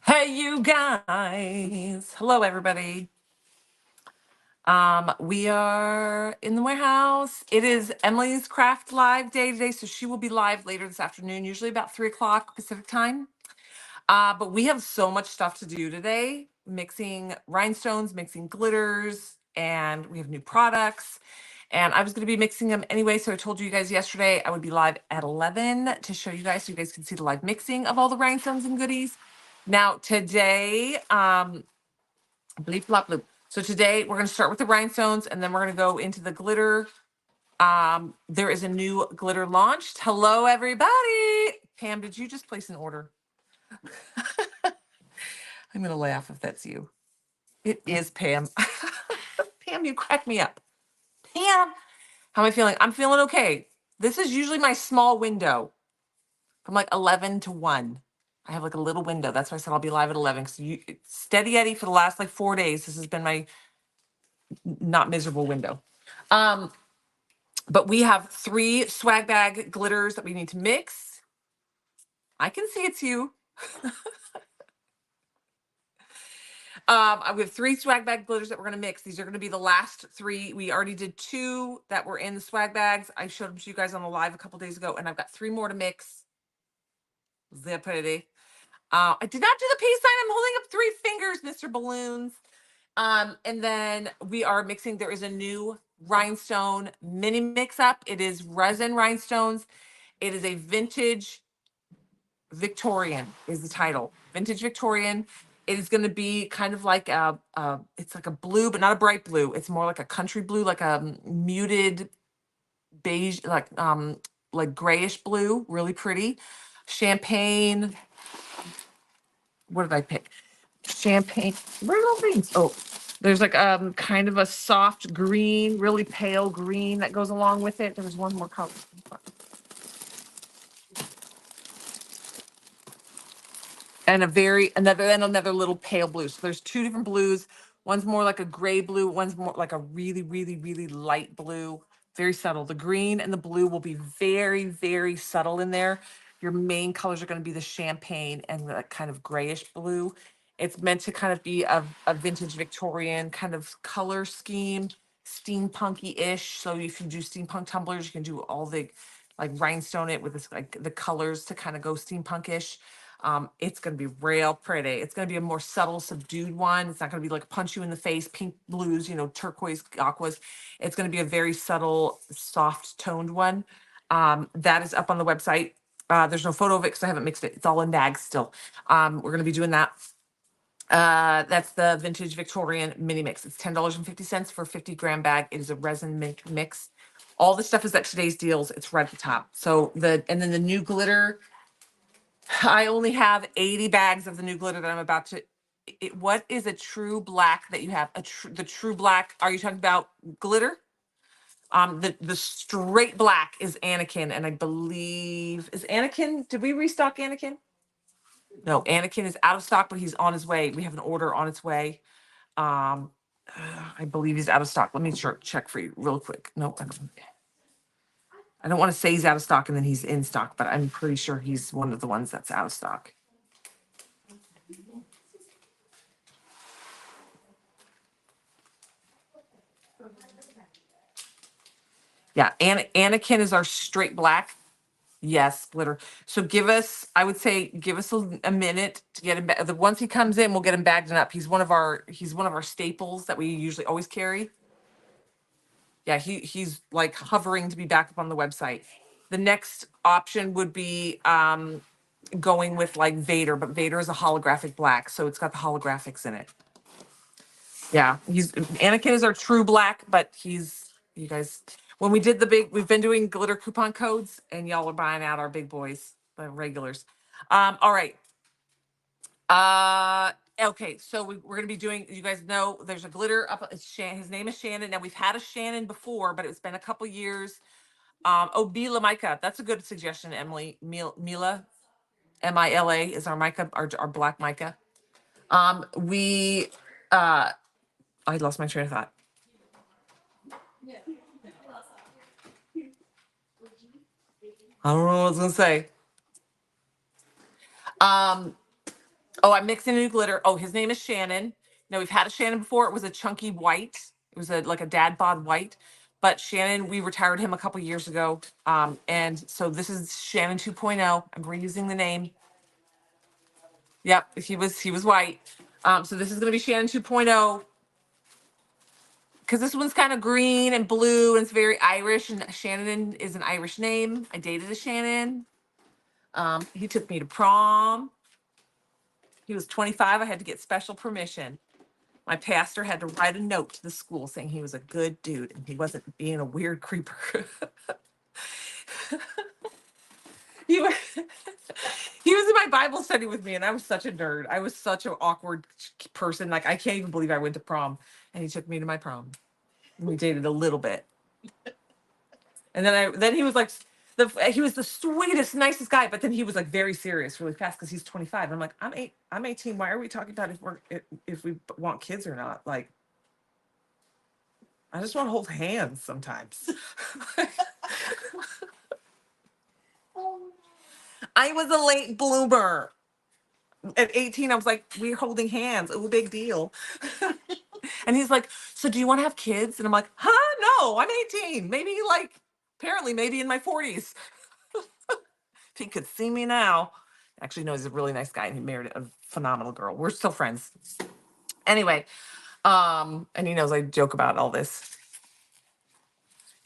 Hey, you guys. Hello, everybody. We are in the warehouse. It is Emily's craft live day today, so she will be live later this afternoon, usually about 3 o'clock Pacific time. But we have so much stuff to do today, mixing rhinestones, mixing glitters, and we have new products. And I was going to be mixing them anyway, so I told you guys yesterday I would be live at 11 to show you guys so you guys can see the live mixing of all the rhinestones and goodies. Now, today, bleep, blop, bloop. So today we're going to start with the rhinestones and then we're going to go into the glitter. There is a new glitter launched. Hello, everybody. Pam, did you just place an order? I'm going to laugh if that's you. It is Pam. Pam, you crack me up. Pam, how am I feeling? I'm feeling okay. This is usually my small window from like 11 to 1. I have like a little window. That's why I said I'll be live at 11. So steady Eddie for the last like 4 days. This has been my not miserable window. But we have 3 swag bag glitters that we need to mix. I can see it's you. We have 3 swag bag glitters that we're going to mix. These are going to be the last 3. We already did 2 that were in the swag bags. I showed them to you guys on the live a couple days ago, and I've got 3 more to mix. They're pretty. I did not do the peace sign. I'm holding up 3 fingers, Mr. Balloons. And then we are mixing. There is a new rhinestone mini mix up. It is resin rhinestones. It is a vintage Victorian is the title. Vintage Victorian. It is going to be kind of like it's like a blue, but not a bright blue. It's more like a country blue, like a muted beige, like grayish blue, really pretty. Champagne. What did I pick? Champagne. Where are all things? Oh, there's like kind of a soft green, really pale green that goes along with it. There was one more color. And another little pale blue. So there's 2 different blues. One's more like a gray blue. One's more like a really, really, really light blue. Very subtle. The green and the blue will be very, very subtle in there. Your main colors are going to be the champagne and the kind of grayish blue. It's meant to kind of be a vintage Victorian kind of color scheme, steampunky-ish. So if you do steampunk tumblers, you can do all the like rhinestone it with this like the colors to kind of go steampunkish. It's going to be real pretty. It's going to be a more subtle, subdued one. It's not going to be like punch you in the face, pink, blues, turquoise, aquas. It's going to be a very subtle, soft toned one. That is up on the website. There's no photo of it because I haven't mixed it. It's all in bags still. We're going to be doing that. That's the vintage Victorian mini mix. It's $10.50 for a 50-gram bag. It is a resin mix. All the stuff is at today's deals. It's right at the top. So and then the new glitter. I only have 80 bags of the new glitter that I'm about to. What is a true black that you have? The true black. Are you talking about glitter? The straight black is Anakin, and I believe is Anakin. Did we restock Anakin? No, Anakin is out of stock, but he's on his way. We have an order on its way. Um, I believe he's out of stock. Let me check for you real quick. No, I don't want to say he's out of stock and then he's in stock, but I'm pretty sure he's one of the ones that's out of stock. Yeah, Anakin is our straight black. Yes, glitter. So I would say, give us a minute to get him. Once he comes in, we'll get him bagged and up. He's one of our staples that we usually always carry. Yeah, he's like hovering to be back up on the website. The next option would be going with like Vader, but Vader is a holographic black, so it's got the holographics in it. Yeah, Anakin is our true black, but you guys, when we did we've been doing glitter coupon codes, and y'all are buying out our big boys, the regulars. All right. Okay, so we're gonna be doing. You guys know there's a glitter up. His name is Shannon. Now we've had a Shannon before, but it's been a couple years. Mila Mica. That's a good suggestion, Emily. Mila, Mila is our mica, our black mica. We I lost my train of thought. I don't know what I was gonna say. Um, Oh, I'm mixing a new glitter. Oh, his name is Shannon. Now we've had a Shannon before. It was a chunky white. It was like a dad bod white. But Shannon, we retired him a couple years ago. And so this is Shannon 2.0. I'm reusing the name. Yep, he was white. So this is gonna be Shannon 2.0 because this one's kind of green and blue and it's very Irish. And Shannon is an Irish name. I dated a Shannon. He took me to prom. He was 25. I had to get special permission. My pastor had to write a note to the school saying he was a good dude and he wasn't being a weird creeper. he was, he was in my Bible study with me and I was such a nerd. I was such an awkward person. Like, I can't even believe I went to prom and he took me to my prom. And we dated a little bit. And then he was like, he was the sweetest, nicest guy, but then he was like very serious really fast because he's 25. And I'm like, I'm 18. Why are we talking about if we want kids or not? Like, I just want to hold hands sometimes. I was a late bloomer. At 18, I was like, we're holding hands. Oh, big deal. And he's like, so do you want to have kids? And I'm like, no, I'm 18. Apparently, maybe in my 40s. If he could see me now. Actually, no, he's a really nice guy and he married a phenomenal girl. We're still friends. Anyway, and he knows I joke about all this.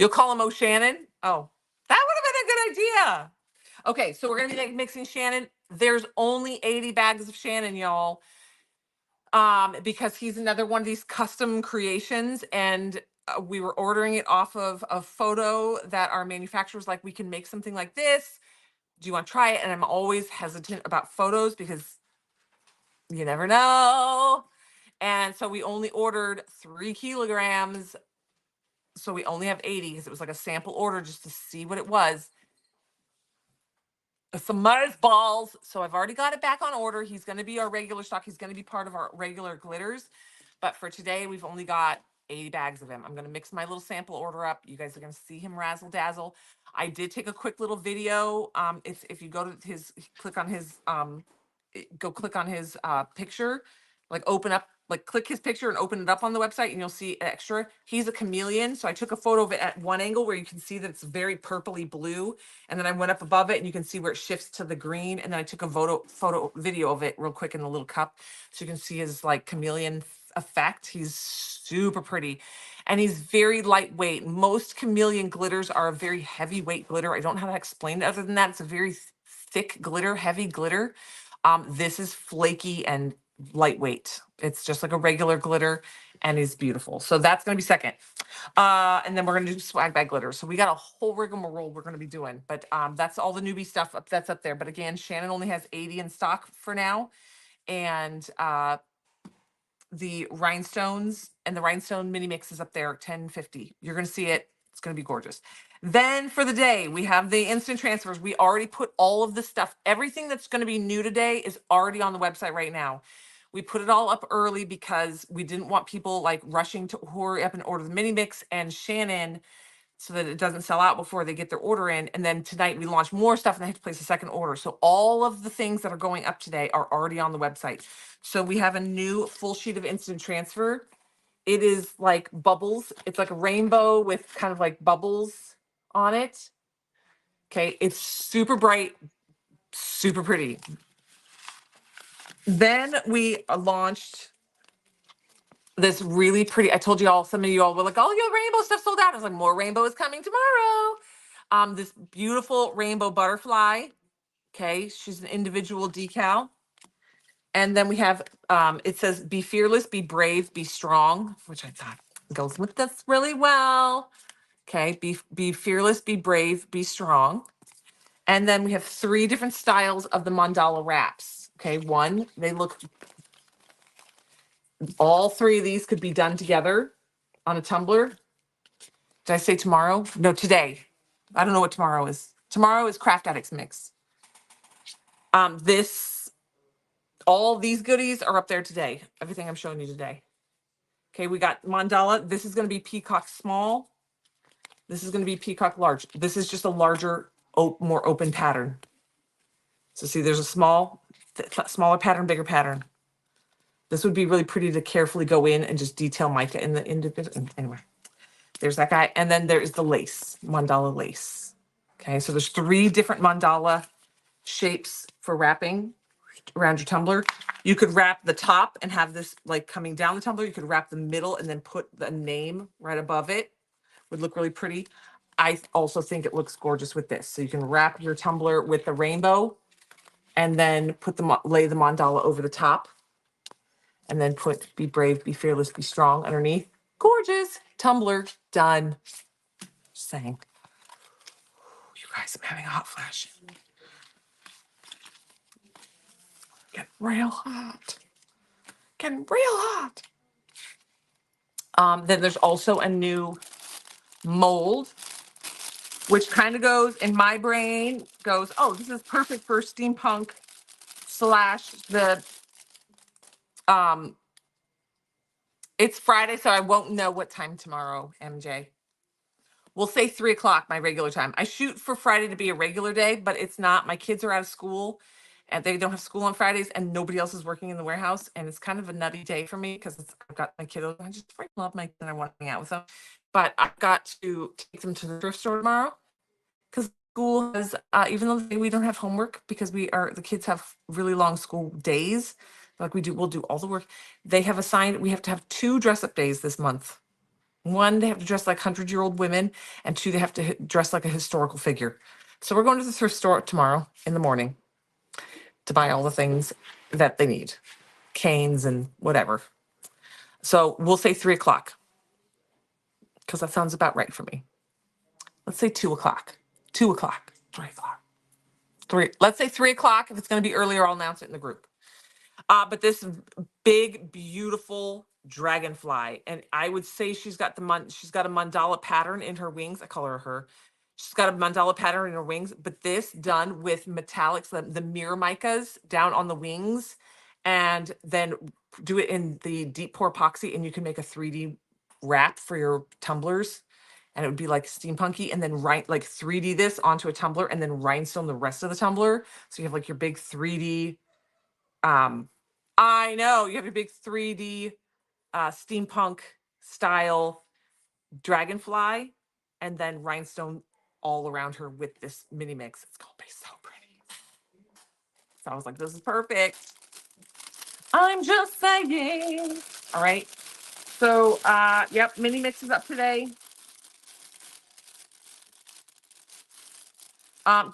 You'll call him O'Shannon? Oh, that would have been a good idea. Okay, so we're gonna be mixing Shannon. There's only 80 bags of Shannon, y'all. Because he's another one of these custom creations, and we were ordering it off of a photo that our manufacturer's like, we can make something like this. Do you want to try it? And I'm always hesitant about photos because you never know. And so we only ordered 3 kilograms. So we only have 80 because it was like a sample order just to see what it was. Some Mars balls. So I've already got it back on order. He's going to be our regular stock. He's going to be part of our regular glitters. But for today, we've only got 80 bags of him. I'm going to mix my little sample order up. You guys are going to see him razzle dazzle. I did take a quick little video. If you go to his, click on his, go click on his picture, like open up, like click his picture and open it up on the website and you'll see extra. He's a chameleon. So I took a photo of it at one angle where you can see that it's very purpley blue. And then I went up above it and you can see where it shifts to the green. And then I took a photo video of it real quick in a little cup. So you can see his like chameleon effect. He's super pretty and he's very lightweight. Most chameleon glitters are a very heavyweight glitter. I don't know how to explain it other than that. It's a very thick glitter, heavy glitter. This is flaky and lightweight. It's just like a regular glitter and is beautiful. So that's going to be second. And then we're going to do swag bag glitter. So we got a whole rigmarole we're going to be doing, but that's all the newbie stuff that's up there. But again, Shannon only has 80 in stock for now. And the Rhinestones and the Rhinestone mini mix is up there, 10.50. You're going to see it. It's going to be gorgeous. Then for the day, we have the instant transfers. We already put all of the stuff. Everything that's going to be new today is already on the website right now. We put it all up early because we didn't want people like rushing to hurry up and order the mini mix and Shannon so that it doesn't sell out before they get their order in. And then tonight we launch more stuff and they have to place a second order. So all of the things that are going up today are already on the website. So we have a new full sheet of instant transfer. It is like bubbles. It's like a rainbow with kind of like bubbles on it. Okay, it's super bright, super pretty. Then we launched this really pretty, I told you all, some of you all were like, oh, your rainbow stuff sold out. I was like, more rainbow is coming tomorrow. This beautiful rainbow butterfly. Okay, she's an individual decal. And then we have, it says, be fearless, be brave, be strong, which I thought goes with this really well. Okay, be fearless, be brave, be strong. And then we have 3 different styles of the mandala wraps. Okay, one, they look, all 3 of these could be done together on a tumbler. Did I say tomorrow? No, today. I don't know what tomorrow is. Tomorrow is Craft Addicts Mix. All these goodies are up there today. Everything I'm showing you today. Okay, we got mandala. This is going to be peacock small. This is going to be peacock large. This is just a larger, more open pattern. So see, there's a small, smaller pattern, bigger pattern. This would be really pretty to carefully go in and just detail mica in the individual. Anyway, there's that guy. And then there's the lace, mandala lace. Okay, so there's 3 different mandala shapes for wrapping around your tumbler. You could wrap the top and have this like coming down the tumbler. You could wrap the middle and then put the name right above it. Would look really pretty. I also think it looks gorgeous with this. So you can wrap your tumbler with the rainbow and then lay the mandala over the top. And then put be brave, be fearless, be strong underneath. Gorgeous. Tumbler done. Just saying. You guys, I'm having a hot flash. Getting real hot. Getting real hot. Then there's also a new mold, which kind of goes in my brain, goes, oh, this is perfect for steampunk / the it's Friday, so I won't know what time tomorrow, MJ. We'll say 3:00, my regular time. I shoot for Friday to be a regular day, but it's not. My kids are out of school and they don't have school on Fridays and nobody else is working in the warehouse. And it's kind of a nutty day for me because I've got my kiddos. I just freaking love my kids and I want to hang out with them. But I've got to take them to the thrift store tomorrow because school has, even though we don't have homework because the kids have really long school days, like we'll do all the work. They have assigned, we have to have 2 dress up days this month. 1, they have to dress like 100-year-old women, and 2, they have to dress like a historical figure. So we're going to the thrift store tomorrow in the morning to buy all the things that they need, canes and whatever. So we'll say 3:00 because that sounds about right for me. Let's say 2:00, 2:00, 3:00. Let's say 3:00. If it's going to be earlier, I'll announce it in the group. But this big, beautiful dragonfly, and I would say she's got a mandala pattern in her wings. I call her. She's got a mandala pattern in her wings, but this done with metallics, the mirror micas down on the wings, and then do it in the deep pour epoxy, and you can make a 3D wrap for your tumblers, and it would be like steampunky, and then 3D this onto a tumbler, and then rhinestone the rest of the tumbler, so you have like your big 3D. I know you have your big 3D steampunk style dragonfly, and then rhinestone all around her with this mini mix. It's gonna be so pretty. So I was like, this is perfect. I'm just saying. All right. So yep, mini mix is up today.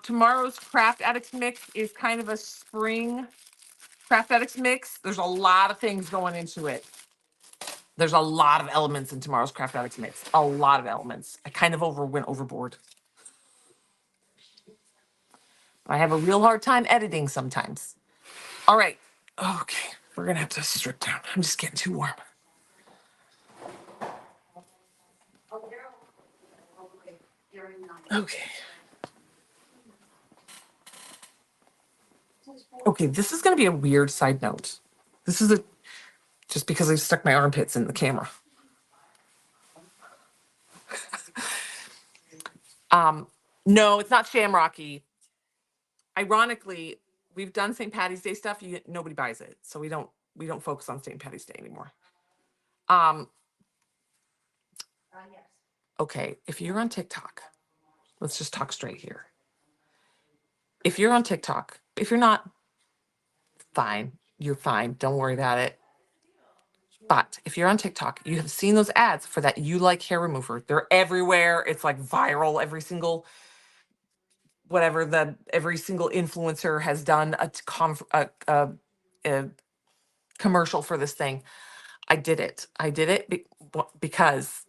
Tomorrow's Craft Addicts mix is kind of a spring Craft Addicts mix. There's a lot of things going into it. There's a lot of elements in tomorrow's Craft Addicts mix. A lot of elements. I kind of went overboard. I have a real hard time editing sometimes. All right. Okay. We're going to have to strip down. I'm just getting too warm. Okay. Okay. This is going to be a weird side note. This is just because I stuck my armpits in the camera. No, it's not shamrocky. Ironically, we've done St. Patty's Day stuff. Nobody buys it. So we don't focus on St. Patty's Day anymore. Okay, if you're on TikTok, let's just talk straight here. If you're on TikTok, if you're not, fine, you're fine. Don't worry about it. But if you're on TikTok, you have seen those ads for that You Like hair remover. They're everywhere. It's like viral. Every single influencer has done a commercial for this thing. I did it because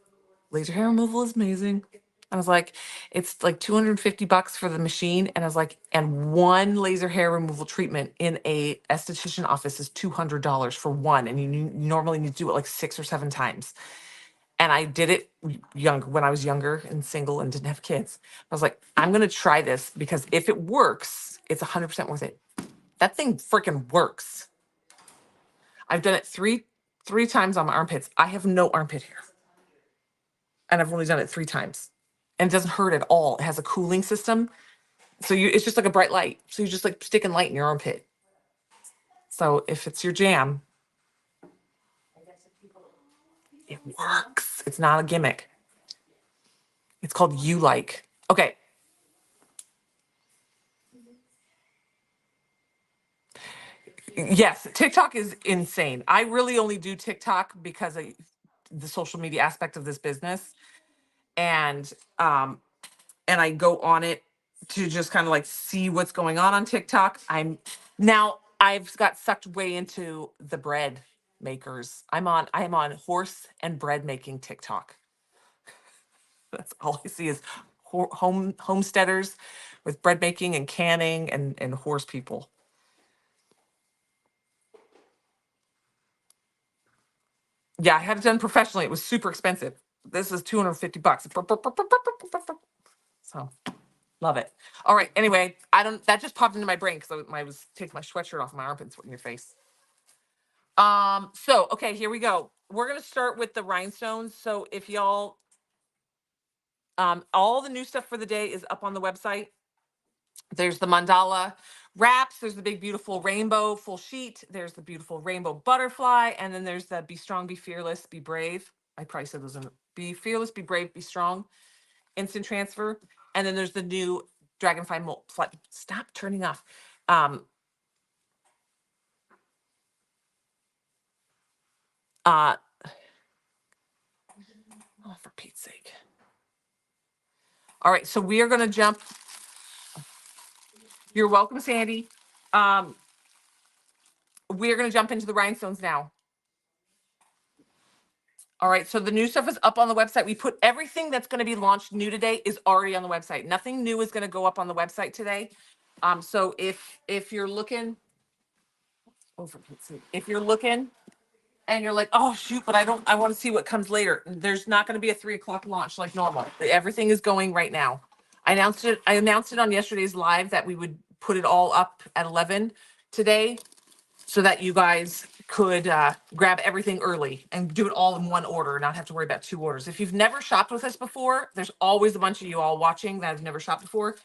laser hair removal is amazing. I was like, it's like $250 for the machine. And I was like, and one laser hair removal treatment in a esthetician office is $200 for one. And you normally need to do it like 6 or 7 times. And I did it when I was younger and single and didn't have kids. I was like, I'm going to try this because if it works, it's 100% worth it. That thing freaking works. I've done it three times on my armpits. I have no armpit hair. And I've only done it 3 times. And it doesn't hurt at all. It has a cooling system. So it's just like a bright light. So you're just like sticking light in your armpit. So if it's your jam, it works. It's not a gimmick. It's called You Like. Okay. Yes, TikTok is insane. I really only do TikTok because of the social media aspect of this business. And um and I go on it to just kind of like see what's going on TikTok. I've got sucked way into the bread makers. I am on horse and bread making TikTok. That's all I see is homesteaders with bread making and canning and horse people. Yeah, I had it done professionally. It was super expensive. This is $250. So love it. All right. Anyway, that just popped into my brain because I was taking my sweatshirt off my armpit and sweating your face. So okay, here we go. We're gonna start with the rhinestones. So if y'all all the new stuff for the day is up on the website. There's the mandala wraps, there's the big beautiful rainbow full sheet, there's the beautiful rainbow butterfly, and then there's the be strong, be fearless, be brave. I probably said those in be fearless, be brave, be strong, instant transfer. And then there's the new dragonfly mold. Stop turning off. Um uh oh, for Pete's sake. All right, so we are gonna jump. You're welcome, Sandy. We're gonna jump into the rhinestones now. All right, so the new stuff is up on the website. We put everything that's going to be launched new today is already on the website. Nothing new is going to go up on the website today. So if you're looking, if you're looking and you're like, oh shoot, but I want to see what comes later. There's not going to be a 3 o'clock launch like normal. Everything is going right now. I announced it on yesterday's live that we would put it all up at 11 today, so that you guys could grab everything early and do it all in one order, not have to worry about 2 orders. If you've never shopped with us before, there's always a bunch of you all watching that have never shopped before.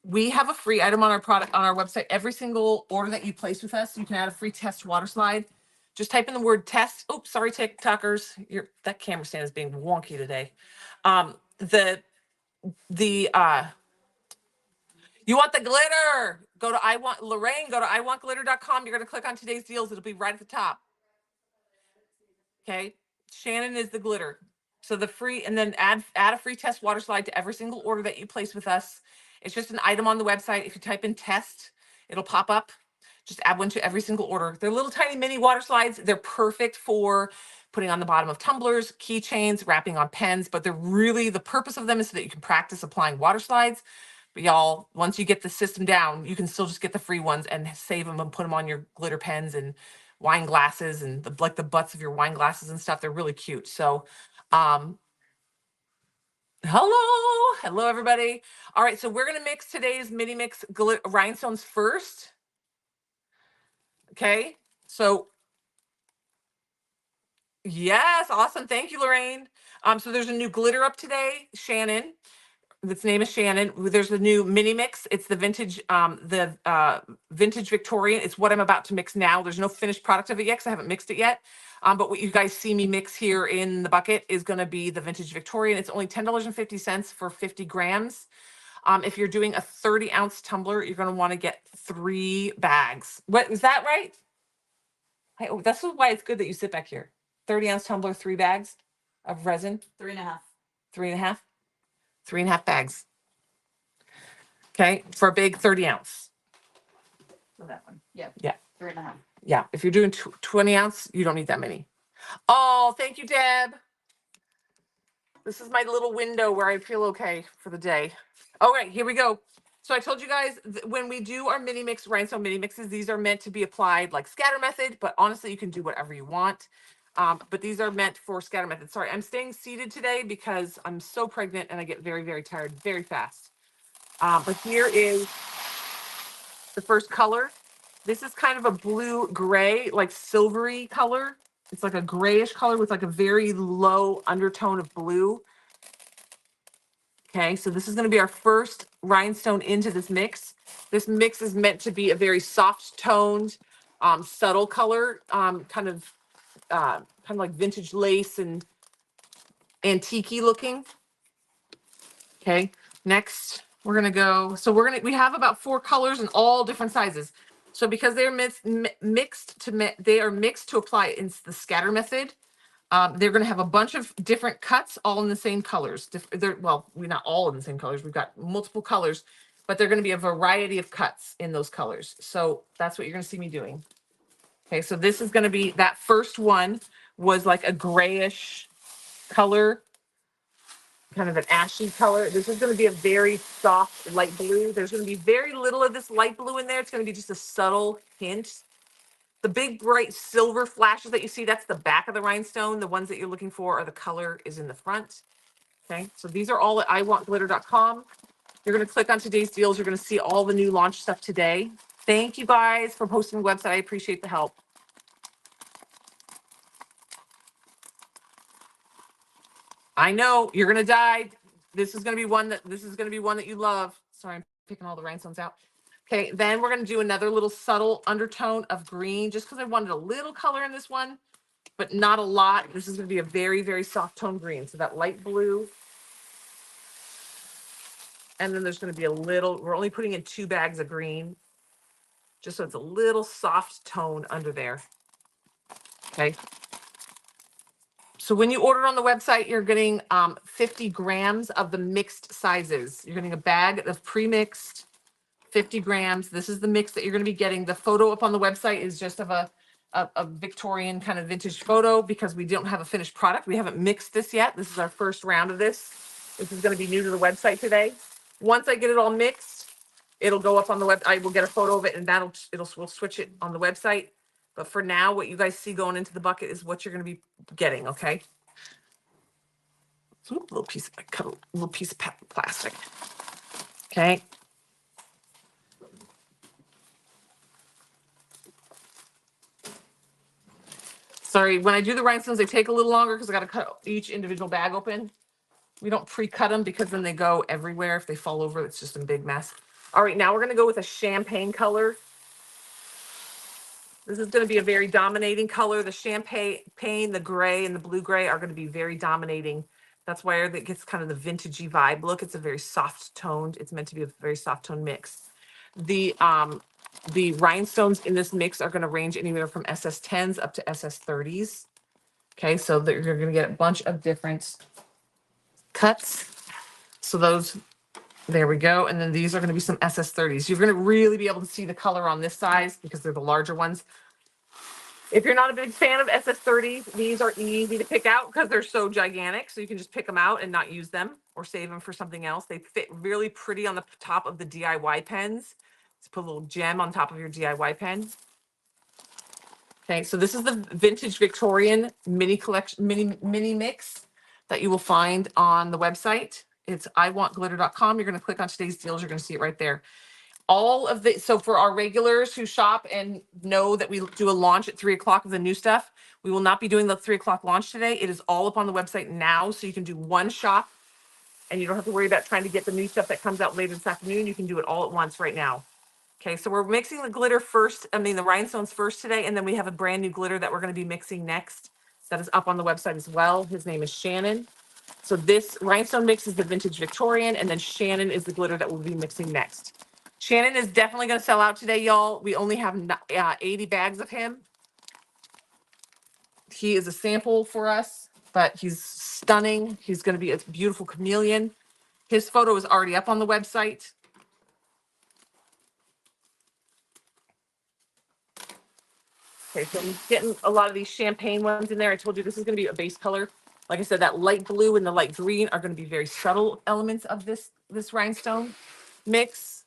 We have a free item on our product on our website. Every single order that you place with us, you can add a free test water slide. Just type in the word test. Oops, sorry, TikTokers. That camera stand is being wonky today. The You want the glitter? Go to Lorraine, go to iwantglitter.com. You're going to click on today's deals. It'll be right at the top. Okay. Shannon is the glitter. So the free, and then add a free test water slide to every single order that you place with us. It's just an item on the website. If you type in test, it'll pop up. Just add one to every single order. They're little tiny mini water slides. They're perfect for putting on the bottom of tumblers, keychains, wrapping on pens, but they're really, the purpose of them is so that you can practice applying water slides. But y'all, once you get the system down, you can still just get the free ones and save them and put them on your glitter pens and wine glasses and like the butts of your wine glasses and stuff. They're really cute. So, hello everybody. All right, so we're gonna mix today's mini mix rhinestones first. Okay, so yes, awesome. Thank you, Lorraine. So there's a new glitter up today, Shannon. Its name is Shannon. There's a new mini mix. It's the vintage Victorian. It's what I'm about to mix now. There's no finished product of it yet because I haven't mixed it yet. But what you guys see me mix here in the bucket is going to be the vintage Victorian. It's only $10.50 for 50 grams. If you're doing a 30-ounce tumbler, you're going to want to get 3 bags. What is that right? That's why it's good that you sit back here. 30-ounce tumbler, 3 bags of resin. 3.5. 3.5. 3.5 bags. Okay, for a big 30-ounce. For that one. Yeah. Yeah. 3.5. Yeah. If you're doing 20-ounce, you don't need that many. Oh, thank you, Deb. This is my little window where I feel okay for the day. All right, here we go. So I told you guys when we do our mini mix, rhinestone mini mixes, these are meant to be applied like scatter method, but honestly, you can do whatever you want. But these are meant for scatter method. Sorry, I'm staying seated today because I'm so pregnant and I get very, very tired very fast. But here is the first color. This is kind of a blue gray, like silvery color. It's like a grayish color with like a very low undertone of blue. Okay, so this is going to be our first rhinestone into this mix. This mix is meant to be a very soft toned, subtle color, kind of like vintage lace and antique looking. Okay, next we're gonna go. So we have about 4 colors in all different sizes. So because they're they are mixed to apply in the scatter method. They're going to have a bunch of different cuts, all in the same colors. Well, we're not all in the same colors. We've got multiple colors, but they're going to be a variety of cuts in those colors. So that's what you're going to see me doing. Okay, so this is going to be, that first one was like a grayish color, kind of an ashy color. This is going to be a very soft light blue. There's going to be very little of this light blue in there. It's going to be just a subtle hint. The big bright silver flashes that you see, that's the back of the rhinestone. The ones that you're looking for are the color is in the front. Okay, so these are all at iwantglitter.com. You're going to click on today's deals. You're going to see all the new launch stuff today. Thank you guys for posting the website. I appreciate the help. I know you're going to die. This is going to be one that you love. Sorry, I'm picking all the rhinestones out. Okay, then we're going to do another little subtle undertone of green, just because I wanted a little color in this one, but not a lot. This is going to be a very, very soft tone green. So that light blue. And then there's going to be a little, we're only putting in 2 bags of green, just so it's a little soft tone under there. Okay. So when you order on the website, you're getting 50 grams of the mixed sizes. You're getting a bag of pre-mixed 50 grams. This is the mix that you're going to be getting. The photo up on the website is just of a Victorian kind of vintage photo, because we don't have a finished product. We haven't mixed this yet. This is our first round of this. This is going to be new to the website today. Once I get it all mixed, it'll go up on the web. I will get a photo of it, and we'll switch it on the website. But for now, what you guys see going into the bucket is what you're going to be getting. Okay. So a little piece of plastic. Okay. Sorry, when I do the rhinestones, they take a little longer because I got to cut each individual bag open. We don't pre-cut them because then they go everywhere. If they fall over, it's just a big mess. All right, now we're going to go with a champagne color. This is going to be a very dominating color. The champagne, the gray, and the blue gray are going to be very dominating. That's why it gets kind of the vintagey vibe look. It's a very soft toned. It's meant to be a very soft tone mix. The rhinestones in this mix are going to range anywhere from SS10s up to SS30s. Okay, so you're going to get a bunch of different cuts. So those, there we go. And then these are going to be some SS30s. You're going to really be able to see the color on this size because they're the larger ones. If you're not a big fan of SS30s, these are easy to pick out because they're so gigantic. So you can just pick them out and not use them or save them for something else. They fit really pretty on the top of the DIY pens. Let's put a little gem on top of your DIY pen. Okay, so this is the vintage Victorian mini collection, mini mix that you will find on the website. It's iwantglitter.com. You're going to click on today's deals. You're going to see it right there. All of the, so for our regulars who shop and know that we do a launch at 3 o'clock of the new stuff, we will not be doing the 3 o'clock launch today. It is all up on the website now. So you can do one shop and you don't have to worry about trying to get the new stuff that comes out later this afternoon. You can do it all at once right now. Okay, so we're mixing the glitter first, the rhinestones first today, and then we have a brand new glitter that we're going to be mixing next. That is up on the website as well. His name is Shannon. So this rhinestone mix is the vintage Victorian, and then Shannon is the glitter that we'll be mixing next. Shannon is definitely going to sell out today, y'all. We only have 80 bags of him. He is a sample for us, but he's stunning. He's going to be a beautiful chameleon. His photo is already up on the website. Okay, so I'm getting a lot of these champagne ones in there. I told you this is going to be a base color. Like I said, that light blue and the light green are going to be very subtle elements of this rhinestone mix.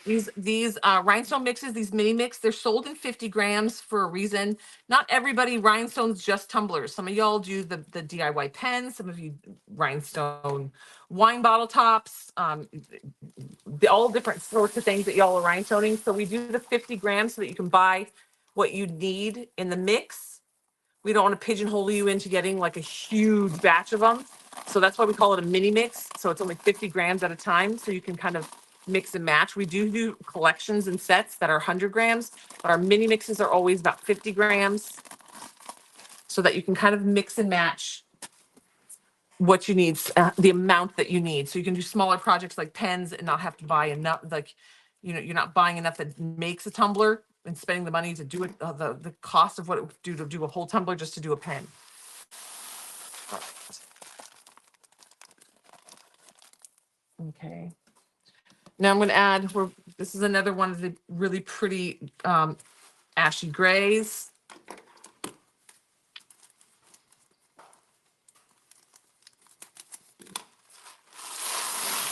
These rhinestone mixes, these mini mix, they're sold in 50 grams for a reason. Not everybody rhinestones just tumblers. Some of y'all do the DIY pens. Some of you rhinestone wine bottle tops. All different sorts of things that y'all are rhinestoning. So we do the 50 grams so that you can buy what you need in the mix. We don't want to pigeonhole you into getting like a huge batch of them. So that's why we call it a mini mix. So it's only 50 grams at a time. So you can kind of mix and match. We do collections and sets that are 100 grams, but our mini mixes are always about 50 grams so that you can kind of mix and match what you need, the amount that you need. So you can do smaller projects like pens and not have to buy enough, like, you know, you're not buying enough that makes a tumbler and spending the money to do it, the cost of what it would do to do a whole tumbler just to do a pen. Okay. Now I'm going to add, this is another one of the really pretty ashy grays.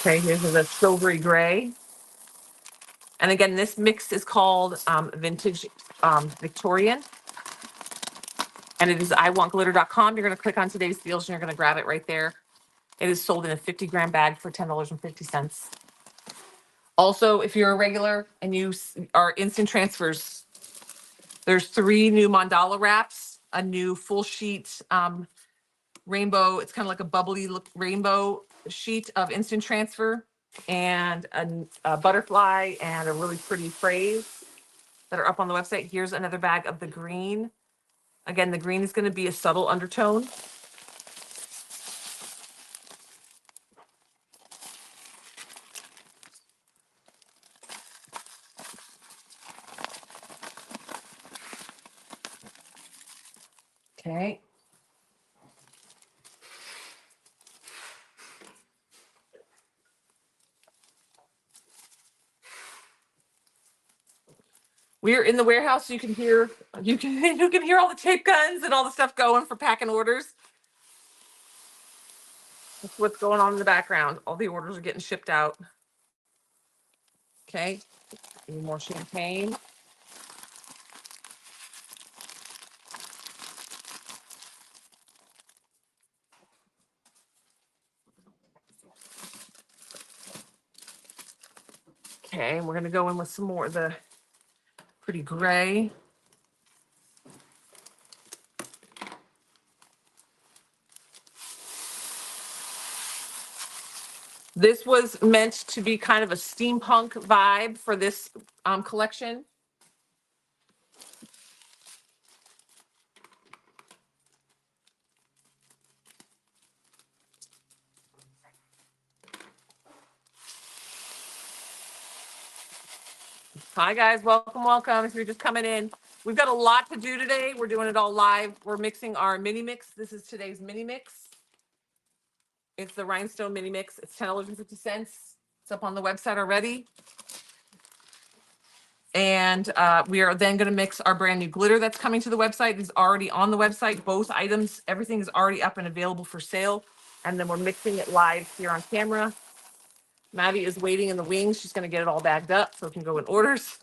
Okay, here's the silvery gray. And again, this mix is called Vintage Victorian. And it is iwantglitter.com. You're going to click on today's deals and you're going to grab it right there. It is sold in a 50-gram bag for $10.50. Also, if you're a regular and you are instant transfers, there's 3 new mandala wraps, a new full sheet rainbow. It's kind of like a bubbly look rainbow sheet of instant transfer, and a butterfly and a really pretty phrase that are up on the website. Here's another bag of the green. Again, the green is going to be a subtle undertone. Okay. We're in the warehouse, so you can hear you can hear all the tape guns and all the stuff going for packing orders. That's what's going on in the background. All the orders are getting shipped out. Okay. Any more champagne. Okay, and we're gonna go in with some more of the pretty gray. This was meant to be kind of a steampunk vibe for this collection. Hi guys, welcome, welcome. If you're just coming in, we've got a lot to do today. We're doing it all live. We're mixing our mini mix. This is today's mini mix. It's the Rhinestone mini mix. It's $10.50. It's up on the website already. And we are then going to mix our brand new glitter that's coming to the website. It's already on the website. Both items, everything is already up and available for sale. And then we're mixing it live here on camera. Maddie is waiting in the wings. She's going to get it all bagged up so it can go in orders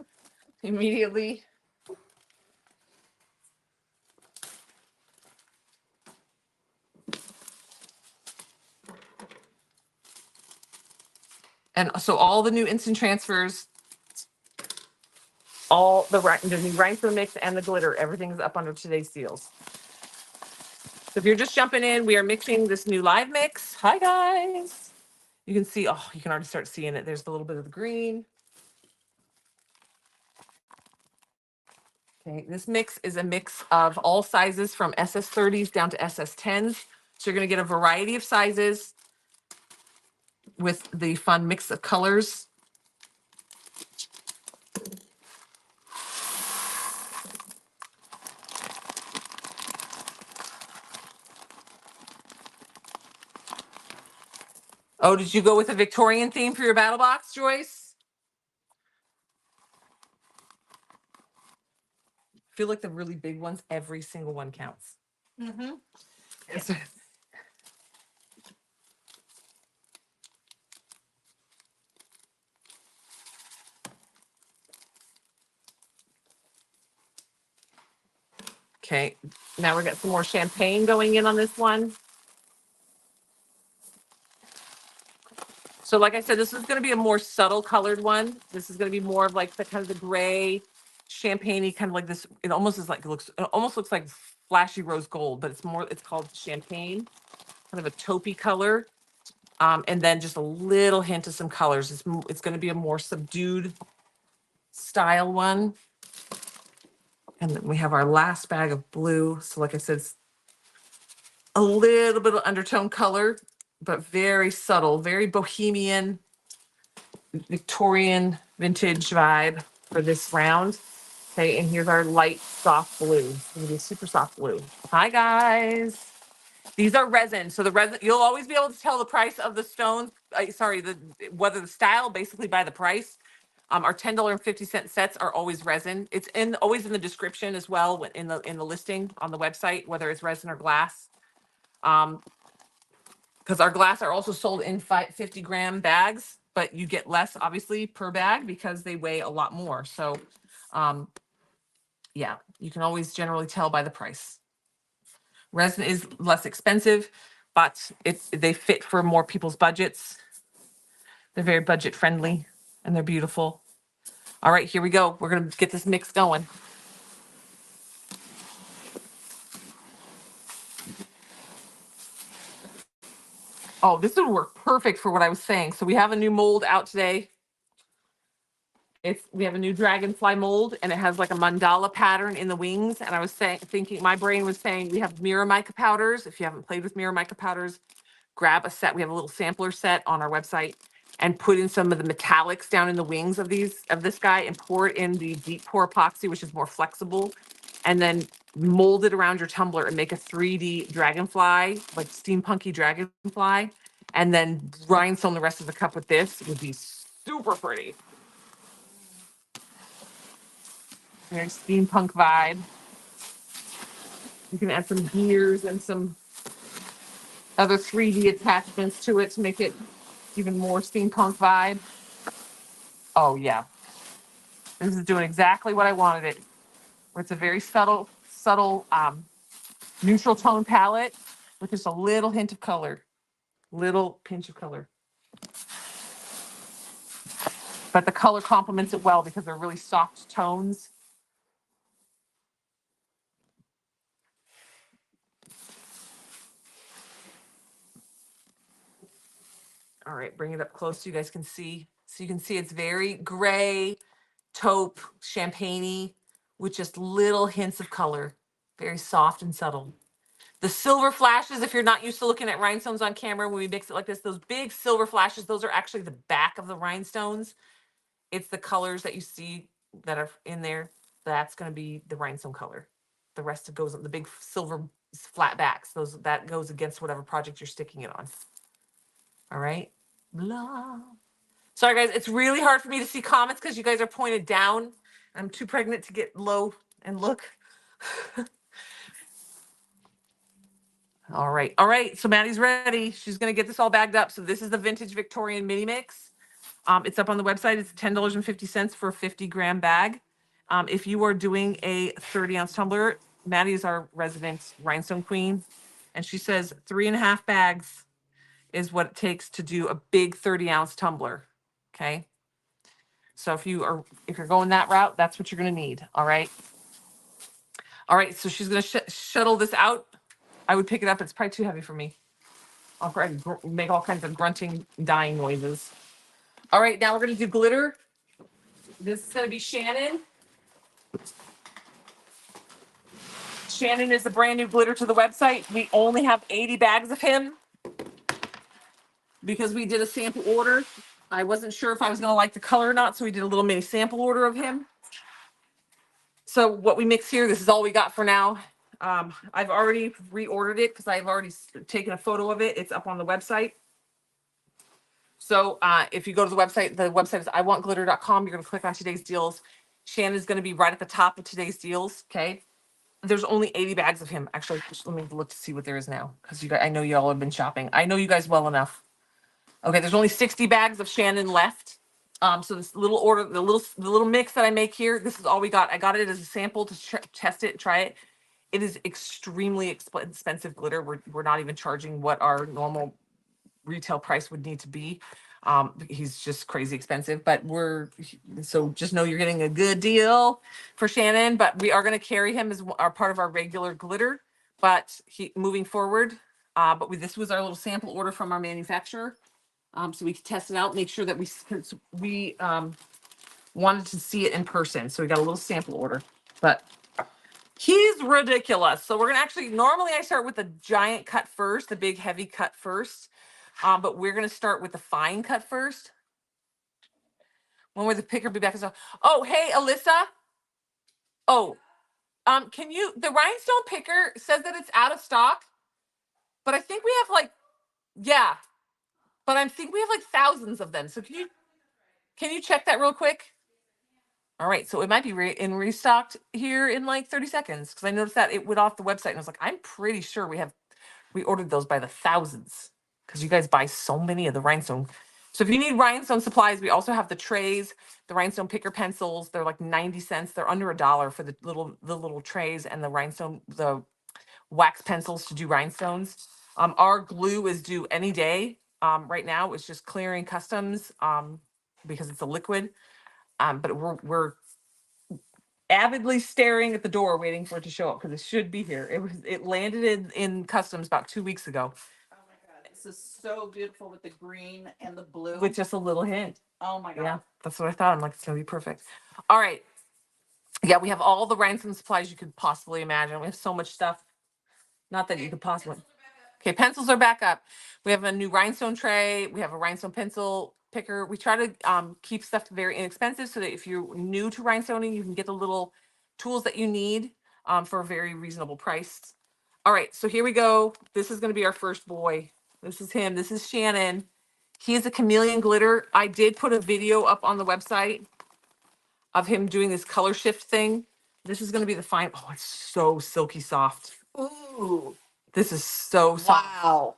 immediately. And so all the new instant transfers, all the new rhinestone mix and the glitter, everything is up under today's deals. So if you're just jumping in, we are mixing this new live mix. Hi guys. You can see, oh, you can already start seeing it. There's a little bit of the green. Okay, this mix is a mix of all sizes from SS30s down to SS10s. So you're going to get a variety of sizes with the fun mix of colors. Oh, did you go with a Victorian theme for your battle box, Joyce? I feel like the really big ones, every single one counts. Mm-hmm. Yes. Okay, now we got some more champagne going in on this one. So like I said, this is going to be a more subtle colored one. This is going to be more of like the kind of the gray, champagne-y, kind of like this. It almost is like, it almost looks like flashy rose gold, but it's called champagne. kind of a taupey color. And then just a little hint of some colors. It's going to be a more subdued style one. And then we have our last bag of blue. So like I said, it's a little bit of undertone color, but very subtle, very bohemian, Victorian vintage vibe for this round. Okay, and here's our light soft blue. It's gonna be super soft blue. Hi guys. These are resin. So the resin, you'll always be able to tell the price of the stones. Whether the style basically by the price. Our $10.50 sets are always resin. It's always in the description as well in the listing on the website, whether it's resin or glass. Because our glass are also sold in 50-gram bags, but you get less obviously per bag because they weigh a lot more. So, yeah, you can always generally tell by the price. Resin is less expensive, but they fit for more people's budgets. They're very budget friendly and they're beautiful. All right, here we go. We're gonna get this mix going. Oh, this would work perfect for what I was saying. So we have a new mold out today. We have a new dragonfly mold and it has like a mandala pattern in the wings. And I was thinking, my brain was saying we have mirror mica powders. If you haven't played with mirror mica powders, grab a set. We have a little sampler set on our website and put in some of the metallics down in the wings of this guy and pour it in the deep pour epoxy, which is more flexible. And then mold it around your tumbler and make a 3D dragonfly, like steampunky dragonfly. And then rhinestone the rest of the cup with this. It would be super pretty. Very steampunk vibe. You can add some gears and some other 3D attachments to it to make it even more steampunk vibe. Oh yeah. This is doing exactly what I wanted it. Where it's a very subtle, neutral tone palette with just a little hint of color. Little pinch of color. But the color complements it well because they're really soft tones. All right, bring it up close so you guys can see. So you can see it's very gray, taupe, champagne-y, with just little hints of color. Very soft and subtle. The silver flashes, if you're not used to looking at rhinestones on camera, when we mix it like this, those big silver flashes, those are actually the back of the rhinestones. It's the colors that you see that are in there. That's going to be the rhinestone color. The rest goes on the big silver flat backs. That goes against whatever project you're sticking it on. All right. Blah. Sorry, guys. It's really hard for me to see comments because you guys are pointed down. I'm too pregnant to get low and look. All right. All right. So Maddie's ready. She's going to get this all bagged up. So this is the vintage Victorian mini mix. It's up on the website. It's $10.50 for a 50-gram bag. If you are doing a 30-ounce tumbler, Maddie is our resident rhinestone queen. And she says 3.5 bags is what it takes to do a big 30-ounce tumbler. Okay. So if you're going that route, that's what you're going to need. All right. All right. So she's going to shuttle this out. I would pick it up. It's probably too heavy for me. I'll probably make all kinds of grunting, dying noises. All right. Now we're going to do glitter. This is going to be Shannon. Shannon is the brand new glitter to the website. We only have 80 bags of him because we did a sample order. I wasn't sure if I was going to like the color or not, so we did a little mini sample order of him. So what we mix here, this is all we got for now. I've already reordered it because I've already taken a photo of it. It's up on the website. So if you go to the website is iwantglitter.com. You're going to click on today's deals. Shannon's going to be right at the top of today's deals. Okay. There's only 80 bags of him. Actually, let me look to see what there is now because I know you all have been shopping. I know you guys well enough. Okay, there's only 60 bags of Shannon left. So this little order, the little mix that I make here, this is all we got. I got it as a sample to test it, try it. It is extremely expensive glitter. We're not even charging what our normal retail price would need to be. He's just crazy expensive, but so just know you're getting a good deal for Shannon, but we are going to carry him as our part of our regular glitter. But moving forward, But this was our little sample order from our manufacturer. So we could test it out, make sure that we wanted to see it in person. So we got a little sample order, but he's ridiculous. So we're gonna actually, normally I start with the giant cut first, the big heavy cut first. But we're gonna start with the fine cut first. When will the picker be back? Oh, hey, Alyssa. Oh, can you, the rhinestone picker says that it's out of stock, but I think we have like, yeah, but I think we have like thousands of them. So can you check that real quick? All right, so it might be in restocked here in like 30 seconds because I noticed that it went off the website and I was like, I'm pretty sure we ordered those by the thousands because you guys buy so many of the rhinestone. So if you need rhinestone supplies, we also have the trays, the rhinestone picker pencils. They're like 90 cents. They're under $1 for the little trays and the wax pencils to do rhinestones. Our glue is due any day. Right now it's just clearing customs because it's a liquid. But we're avidly staring at the door waiting for it to show up because it should be here. It landed in customs about 2 weeks ago. Oh my God, this is so beautiful with the green and the blue. With just a little hint. Oh my God. Yeah, that's what I thought. I'm like, it's gonna be perfect. All right. Yeah, we have all the rhinestone supplies you could possibly imagine. We have so much stuff. Not that you could possibly. Okay, pencils are back up. We have a new rhinestone tray. We have a rhinestone pencil picker. We try to keep stuff very inexpensive so that if you're new to rhinestoning, you can get the little tools that you need for a very reasonable price. All right, so here we go. This is going to be our first boy. This is him. This is Shannon. He is a chameleon glitter. I did put a video up on the website of him doing this color shift thing. This is going to be the fine. Oh, it's so silky soft. Ooh, This is so soft. wow.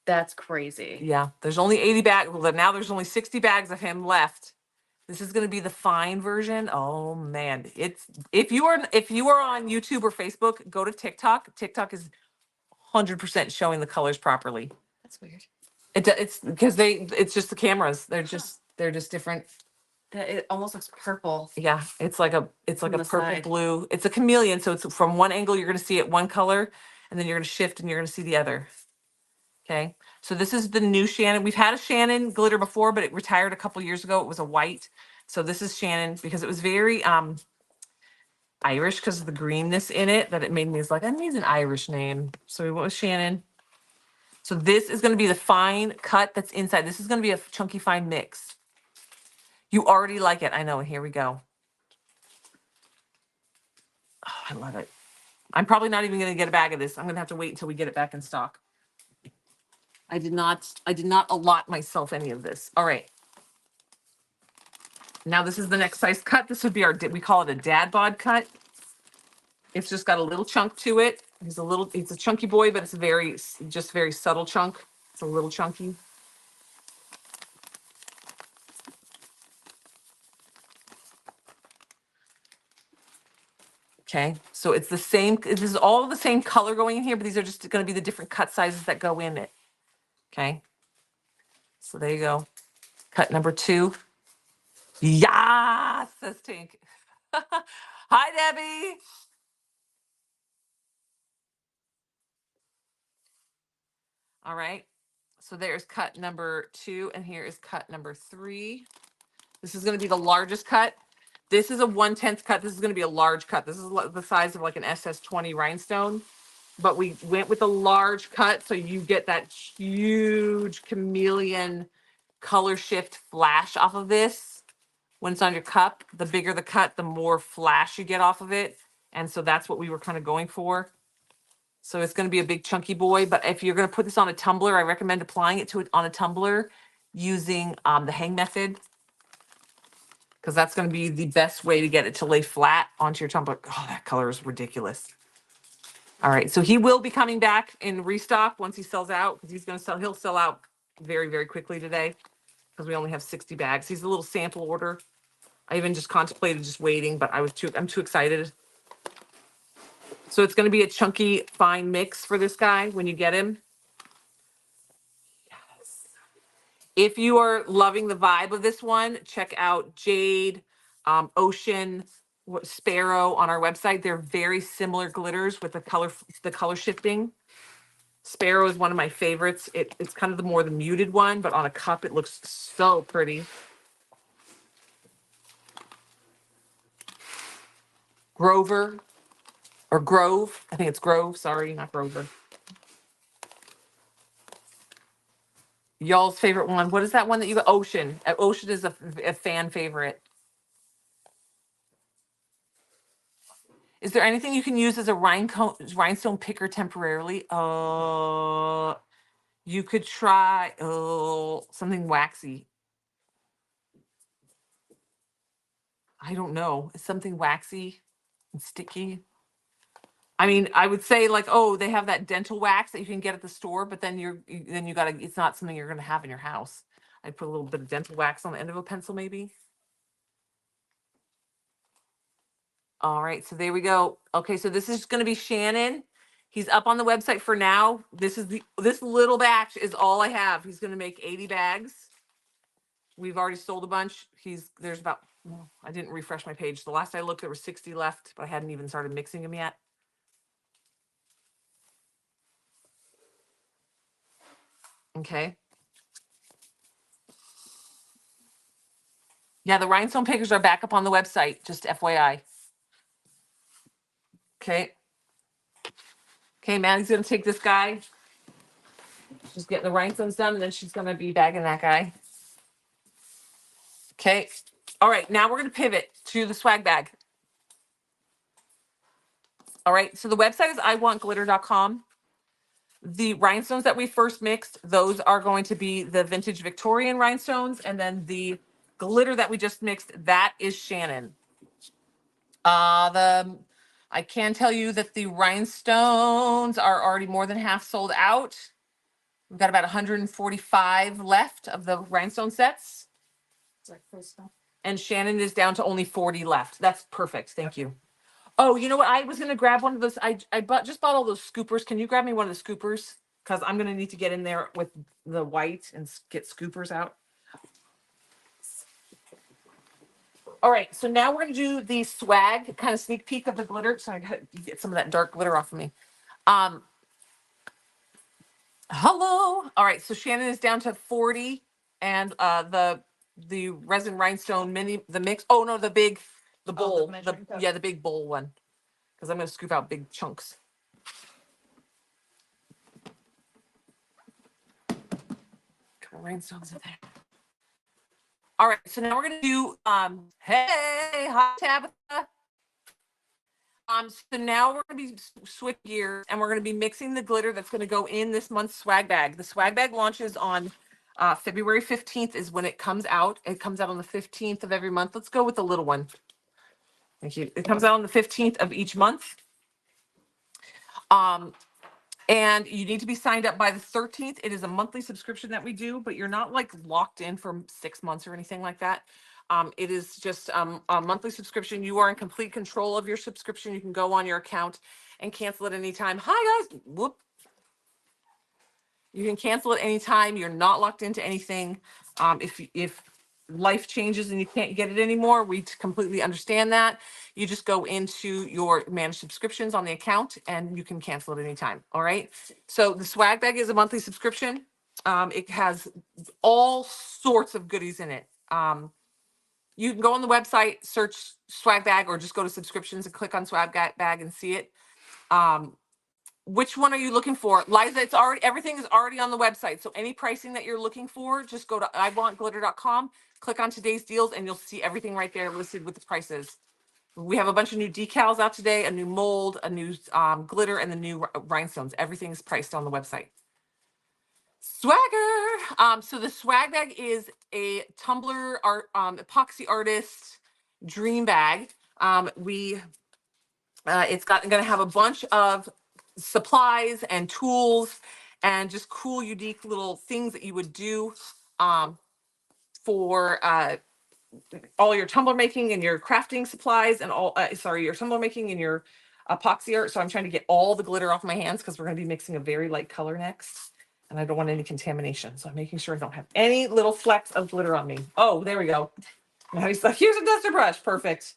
That's crazy. Yeah, there's only 80 bags. Well, now there's only 60 bags of him left. This is going to be the fine version. Oh man, if you are on YouTube or Facebook, go to TikTok. TikTok is 100% showing the colors properly. That's weird. It's because it's just the cameras. They're just different. That it almost looks purple. Yeah, it's like a On purple the side. blue. It's a chameleon, so it's from one angle you're going to see it one color, and then you're going to shift and you're going to see the other. Okay, so this is the new Shannon. We've had a Shannon glitter before, but it retired a couple years ago. It was a white. So this is Shannon because it was very Irish because of the greenness in it that it made me like, I need an Irish name. So we went with Shannon. So this is going to be the fine cut that's inside. This is going to be a chunky fine mix. You already like it. I know. Here we go. Oh, I love it. I'm probably not even going to get a bag of this. I'm going to have to wait until we get it back in stock. I did not allot myself any of this. All right. Now this is the next size cut. This would be we call it a dad bod cut. It's just got a little chunk to it. It's a chunky boy, but it's just very subtle chunk. It's a little chunky. Okay, so it's the same, this is all the same color going in here, but these are just gonna be the different cut sizes that go in it. Okay. So there you go. Cut number 2. Yes, says Tink. Hi, Debbie. All right. So there's cut number 2, and here is cut number 3. This is going to be the largest cut. This is a 1/10 cut. This is going to be a large cut. This is the size of like an SS20 rhinestone. But we went with a large cut, so you get that huge chameleon color shift flash off of this. When it's on your cup, the bigger the cut, the more flash you get off of it. And so that's what we were kind of going for. So it's going to be a big chunky boy. But if you're going to put this on a tumbler, I recommend applying it to it on a tumbler using the hang method, because that's going to be the best way to get it to lay flat onto your tumbler. Oh, that color is ridiculous. All right, so he will be coming back in restock once he sells out, because he'll sell out very, very quickly today, because we only have 60 bags. He's a little sample order. I even just contemplated just waiting, but I'm too excited. So it's going to be a chunky, fine mix for this guy when you get him. Yes. If you are loving the vibe of this one, check out Jade, Ocean, Sparrow on our website. They're very similar glitters with the color shifting. Sparrow is one of my favorites. It's kind of the muted one, but on a cup it looks so pretty. Grover or Grove. I think it's Grove. Sorry, not Grover. Y'all's favorite one. What is that one that you got? Ocean. Ocean is a fan favorite. Is there anything you can use as a rhinestone picker temporarily? You could try something waxy. I don't know. Is something waxy and sticky? I mean, I would say like, oh, they have that dental wax that you can get at the store, but then you gotta. It's not something you're gonna have in your house. I'd put a little bit of dental wax on the end of a pencil, maybe. All right, so there we go. Okay, so this is going to be Shannon. He's up on the website for now. This little batch is all I have. He's going to make 80 bags. We've already sold a bunch. There's about, well, I didn't refresh my page. The last I looked, there were 60 left, but I hadn't even started mixing them yet. Okay. Yeah, the rhinestone pickers are back up on the website, just FYI. Okay. Okay, Maddie's going to take this guy. She's getting the rhinestones done, and then she's going to be bagging that guy. Okay. All right, now we're going to pivot to the swag bag. All right, so the website is iwantglitter.com. The rhinestones that we first mixed, those are going to be the vintage Victorian rhinestones, and then the glitter that we just mixed, that is Shannon. I can tell you that the rhinestones are already more than half sold out. We've got about 145 left of the rhinestone sets. And Shannon is down to only 40 left. That's perfect. Thank you. Oh, you know what? I was going to grab one of those. I just bought all those scoopers. Can you grab me one of the scoopers? Because I'm going to need to get in there with the white and get scoopers out. All right. So now we're going to do the swag kind of sneak peek of the glitter. So I got to get some of that dark glitter off of me. Hello. All right. So Shannon is down to 40, and the resin rhinestone the mix. Oh no, the bowl. The big bowl one. Because I'm going to scoop out big chunks. Couple rhinestones in there. All right, so now we're going to do hey, hi Tabitha. So now we're going to be switch gears, and we're going to be mixing the glitter that's going to go in this month's swag bag. The swag bag launches on February 15th is when it comes out. It comes out on the 15th of every month. Let's go with the little one. Thank you. It comes out on the 15th of each month. And you need to be signed up by the 13th. It is a monthly subscription that we do, but you're not like locked in for 6 months or anything like that. It is just a monthly subscription. You are in complete control of your subscription. You can go on your account and cancel it anytime. Hi guys. Whoop. You can cancel it anytime. You're not locked into anything. If life changes and you can't get it anymore, we completely understand that. You just go into your managed subscriptions on the account and you can cancel it anytime. All right. So the swag bag is a monthly subscription. It has all sorts of goodies in it. You can go on the website, search swag bag, or just go to subscriptions and click on swag bag and see it. Which one are you looking for? Liza, everything is already on the website. So any pricing that you're looking for, just go to iwantglitter.com, click on today's deals, and you'll see everything right there listed with the prices. We have a bunch of new decals out today, a new mold, a new glitter, and the new rhinestones. Everything is priced on the website. Swagger. So the swag bag is a tumbler art, epoxy artist dream bag. It's going to have a bunch of supplies and tools and just cool, unique little things that you would do for all your tumbler making and your crafting supplies and your tumbler making and your epoxy art. So I'm trying to get all the glitter off my hands because we're going to be mixing a very light color next. And I don't want any contamination. So I'm making sure I don't have any little flecks of glitter on me. Oh, there we go. Now he's like, here's a duster brush. Perfect.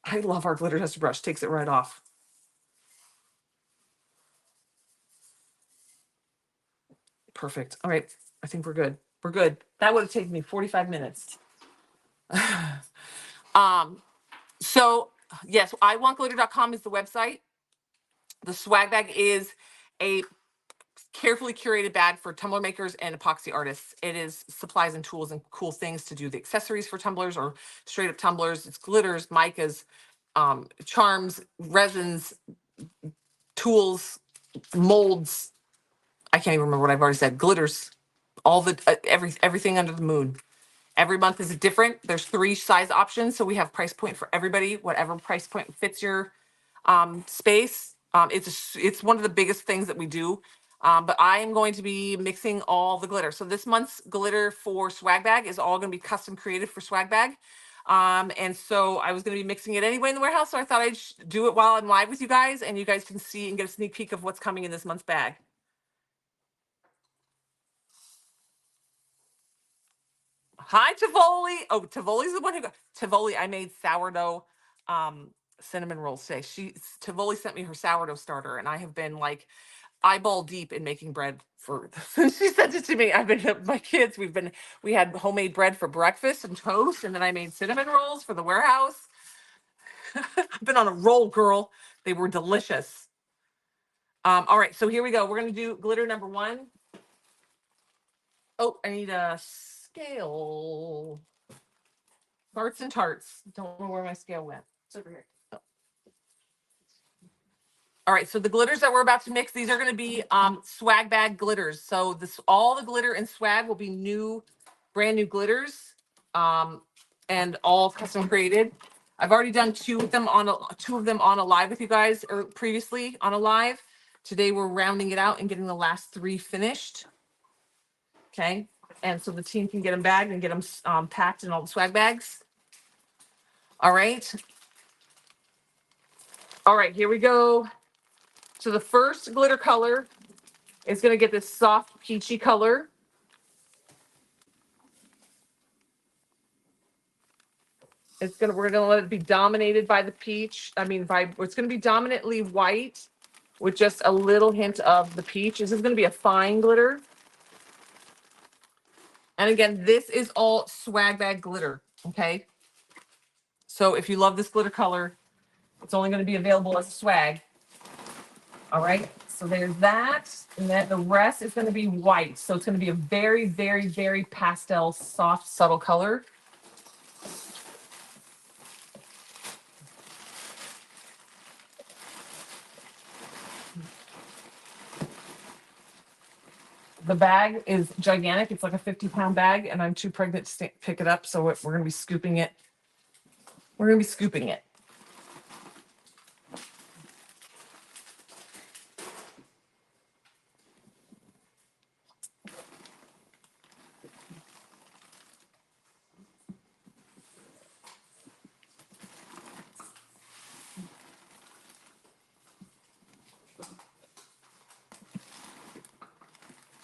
I love our glitter tester brush. Takes it right off. Perfect. All right. I think we're good. We're good. That would have taken me 45 minutes. So yes, iwantglitter.com is the website. The swag bag is a carefully curated bag for tumbler makers and epoxy artists. It is supplies and tools and cool things to do the accessories for tumblers or straight up tumblers. It's glitters, micas, charms, resins, tools, molds. I can't even remember what I've already said. Glitters, all the everything under the moon. Every month is different. There's 3 size options, so we have price point for everybody. Whatever price point fits your space. It's one of the biggest things that we do. But I am going to be mixing all the glitter. So this month's glitter for swag bag is all going to be custom created for swag bag. And so I was going to be mixing it anyway in the warehouse. So I thought I'd do it while I'm live with you guys, and you guys can see and get a sneak peek of what's coming in this month's bag. Hi, Tivoli. Oh, Tivoli's the one who got Tivoli. I made sourdough cinnamon rolls today. Tivoli sent me her sourdough starter, and I have been like eyeball deep in making bread for since she sent it to me. I've been my kids. We had homemade bread for breakfast and toast, and then I made cinnamon rolls for the warehouse. I've been on a roll, girl. They were delicious. All right, so here we go. We're gonna do glitter number 1. Oh, I need a scale. Farts and tarts. Don't know where my scale went. It's over here. Oh. All right, so the glitters that we're about to mix, these are going to be swag bag glitters. So all the glitter and swag will be brand new glitters, and all custom created. I've already done 2 of them on a live with you guys, or previously on a live. Today we're rounding it out and getting the last 3 finished. Okay, and so the team can get them bagged and get them packed in all the swag bags. All right. All right, here we go. So the first glitter color is going to get this soft peachy color. We're going to let it be dominated by the peach. It's going to be dominantly white with just a little hint of the peach. This is going to be a fine glitter. And again, this is all swag bag glitter. Okay. So if you love this glitter color, it's only going to be available as a swag. All right. So there's that. And then the rest is going to be white. So it's going to be a very, very, very pastel, soft, subtle color. The bag is gigantic. It's like a 50-pound bag, and I'm too pregnant to pick it up. So we're going to be scooping it. We're going to be scooping it.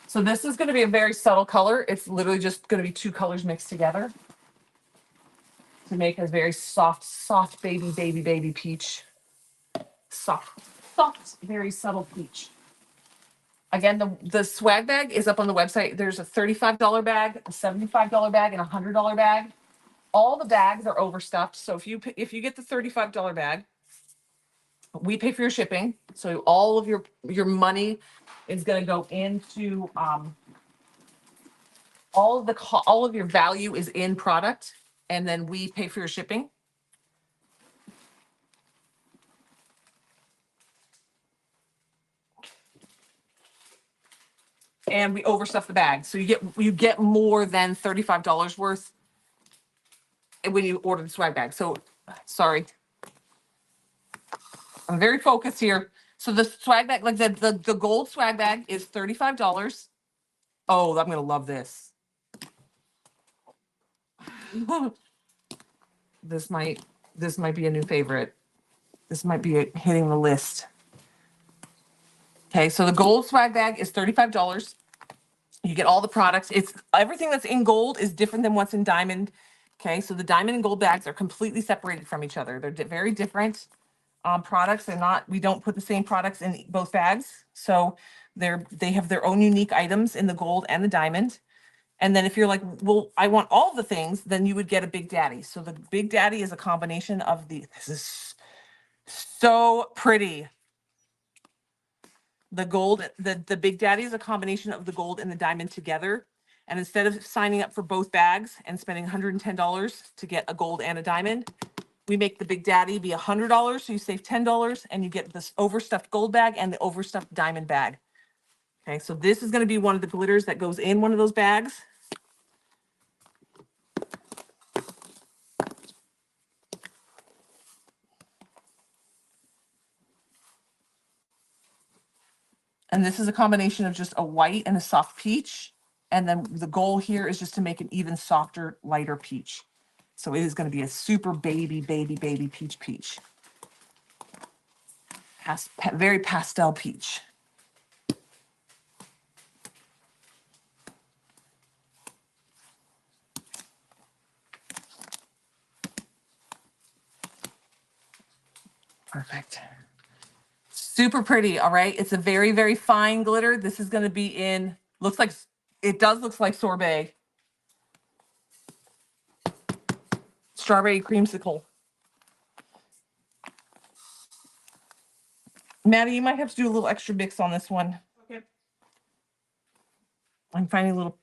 So this is going to be a very subtle color. It's literally just going to be 2 colors mixed together to make a very soft, soft baby peach. Soft, very subtle peach. Again, the swag bag is up on the website. There's a $35 bag, a $75 bag, and a $100 bag. All the bags are overstuffed. So if you get the $35 bag, we pay for your shipping. So all of your money is going to go into all of your value is in product, and then we pay for your shipping. And we overstuff the bag. So you get more than $35 worth when you order the swag bag. So sorry. I'm very focused here. So the swag bag, like the gold swag bag is $35. Oh, I'm gonna love this. This might be a new favorite. This might be hitting the list. Okay, so the gold swag bag is $35. You get all the products. It's everything that's in gold is different than what's in diamond Okay, so the diamond and gold bags are completely separated from each other. They're very different products. They're not, we don't put the same products in both bags. So they have their own unique items in the gold and the diamond. And then if you're like, well, I want all the things, then you would get a Big Daddy. So the Big Daddy is a combination of this is so pretty. The gold, the Big Daddy is a combination of the gold and the diamond together. And instead of signing up for both bags and spending $110 to get a gold and a diamond, we make the Big Daddy be $100. So you save $10 and you get this overstuffed gold bag and the overstuffed diamond bag. Okay, so this is going to be one of the glitters that goes in one of those bags. And this is a combination of just a white and a soft peach. And then the goal here is just to make an even softer, lighter peach. So it is going to be a super baby peach. Very pastel peach. Perfect. Super pretty, all right? It's a very fine glitter. This is going to be in, looks like, it does look like sorbet. Strawberry creamsicle. Maddie, you might have to do a little extra mix on this one. Okay. I'm finding little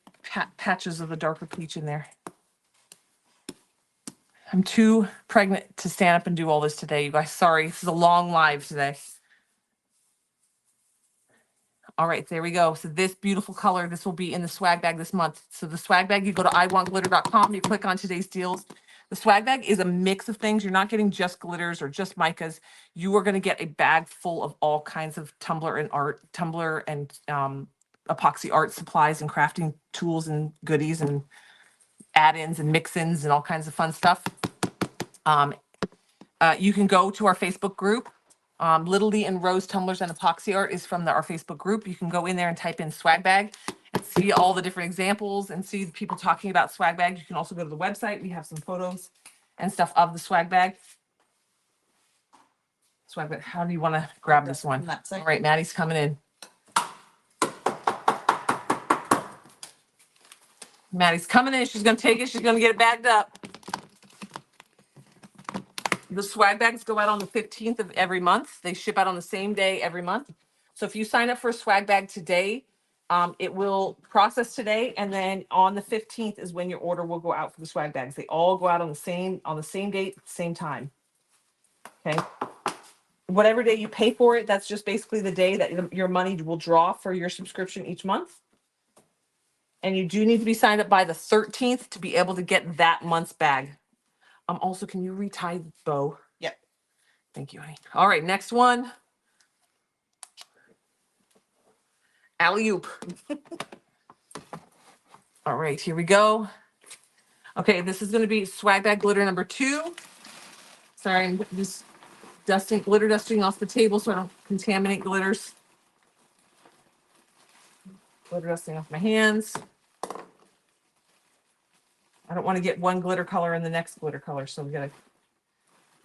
patches of the darker peach in there. I'm too pregnant to stand up and do all this today, you guys. Sorry, this is a long live today. All right, there we go. So this beautiful color, this will be in the swag bag this month. So the swag bag, you go to iwantglitter.com, you click on today's deals. The swag bag is a mix of things. You're not getting just glitters or just micas. You are going to get a bag full of all kinds of tumbler and epoxy art supplies and crafting tools and goodies and add-ins and mix-ins and all kinds of fun stuff. You can go to our Facebook group. Little Lee and Rose tumblers and epoxy art is from our Facebook group. You can go in there and type in swag bag and see all the different examples and see the people talking about swag bag. You can also go to the website. We have some photos and stuff of the swag bag. Swag bag. How do you want to grab this one? All right, Maddie's coming in. Maddie's coming in. She's going to take it. She's going to get it bagged up. The swag bags go out on the 15th of every month. They ship out on the same day every month. So if you sign up for a swag bag today, it will process today, and then on the 15th is when your order will go out for the swag bags. They all go out on the same date, same time. Okay. Whatever day you pay for it, that's just basically the day that your money will draw for your subscription each month. And you do need to be signed up by the 13th to be able to get that month's bag. Also, can you retie the bow? Yep. Thank you, honey. All right, next one. Alley-oop. All right, here we go. Okay, this is going to be swag bag glitter number 2. Sorry, I'm just glitter dusting off the table so I don't contaminate glitters. Glitter dusting off my hands. I don't want to get one glitter color and the next glitter color, so we got to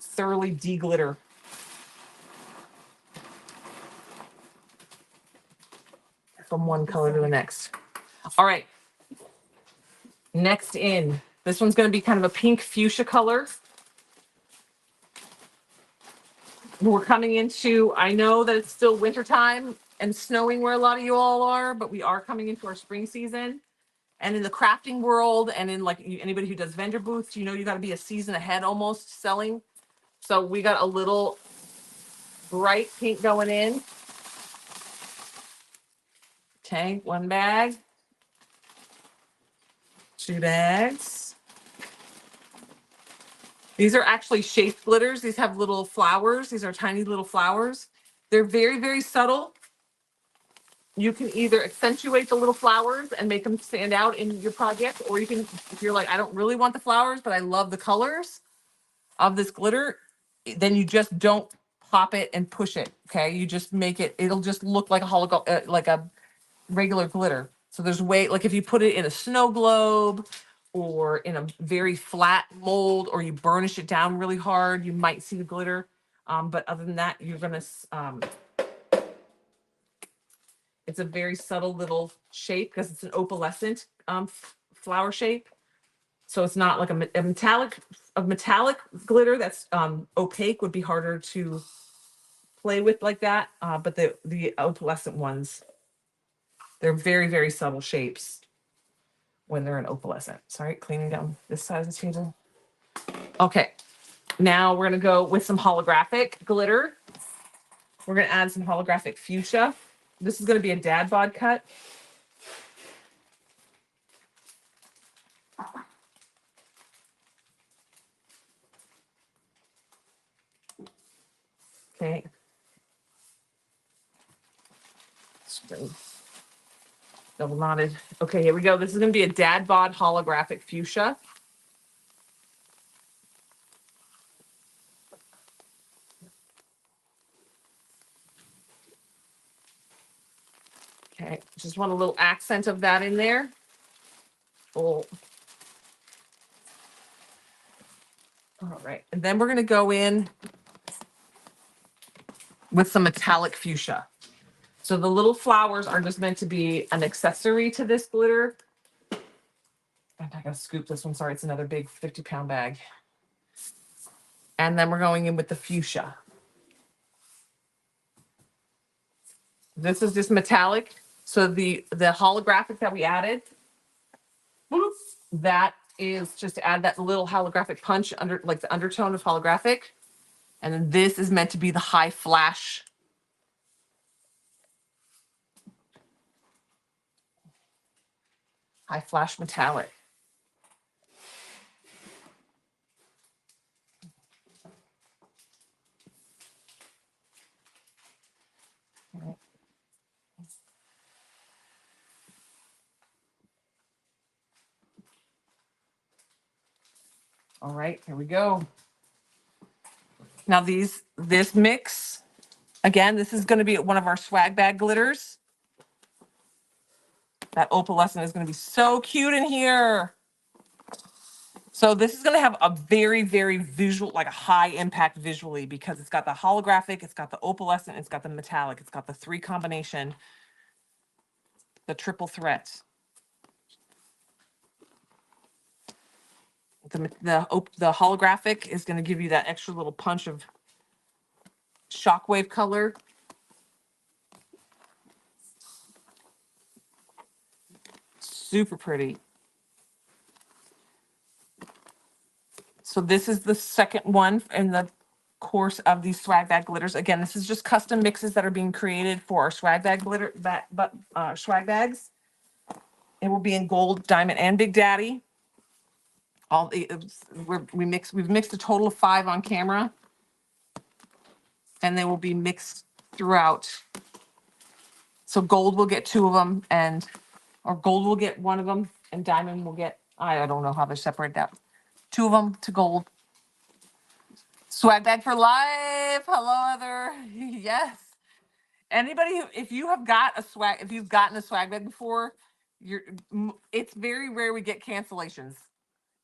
thoroughly de-glitter. From one color to the next. All right. Next in. This one's going to be kind of a pink fuchsia color. We're coming into, I know that it's still wintertime and snowing where a lot of you all are, but we are coming into our spring season. And in the crafting world and in like anybody who does vendor booths, you know, you got to be a season ahead almost selling. So we got a little bright pink going in. Okay, 1 bag. 2 bags. These are actually shaped glitters. These have little flowers. These are tiny little flowers. They're very subtle. You can either accentuate the little flowers and make them stand out in your project, or you can, if you're like, I don't really want the flowers, but I love the colors of this glitter, then you just don't pop it and push it. Okay, you just make it. It'll just look like like a regular glitter. So there's like if you put it in a snow globe or in a very flat mold, or you burnish it down really hard, you might see the glitter. But other than that, you're gonna, it's a very subtle little shape because it's an opalescent flower shape. So it's not like a metallic glitter that's opaque would be harder to play with like that. But the opalescent ones, they're very, very subtle shapes when they're in opalescent. Sorry, cleaning down this side of the table. Okay, now we're gonna go with some holographic glitter. We're gonna add some holographic fuchsia. This is gonna be a dad bod cut. Okay. Double knotted. Okay, here we go. This is gonna be a dad bod holographic fuchsia. Okay, just want a little accent of that in there. Oh. All right, and then we're gonna go in with some metallic fuchsia. So the little flowers are just meant to be an accessory to this glitter. And I gotta scoop this one. Sorry, it's another big 50-pound bag. And then we're going in with the fuchsia. This is just metallic. So the holographic that we added, that is just to add that little holographic punch under, like the undertone of holographic. And then this is meant to be the high flash. High flash metallic. All right, here we go. Now this mix, again, this is going to be one of our swag bag glitters. That opalescent is going to be so cute in here. So this is going to have a very, very visual, like a high impact visually, because it's got the holographic, it's got the opalescent, it's got the metallic, it's got the 3 combination, the triple threat. The holographic is going to give you that extra little punch of shockwave color. Super pretty. So this is the second one in the course of these swag bag glitters. Again, this is just custom mixes that are being created for our swag bag glitter, swag bags. It will be in gold, diamond, and Big Daddy. We've mixed a total of 5 on camera, and they will be mixed throughout. So gold will get 2 of them, or gold will get 1 of them, and diamond will get, I don't know how they're separated out. 2 of them to gold. Swag bag for life. Hello, Heather. Yes. Anybody, if you've gotten a swag bag before, it's very rare we get cancellations.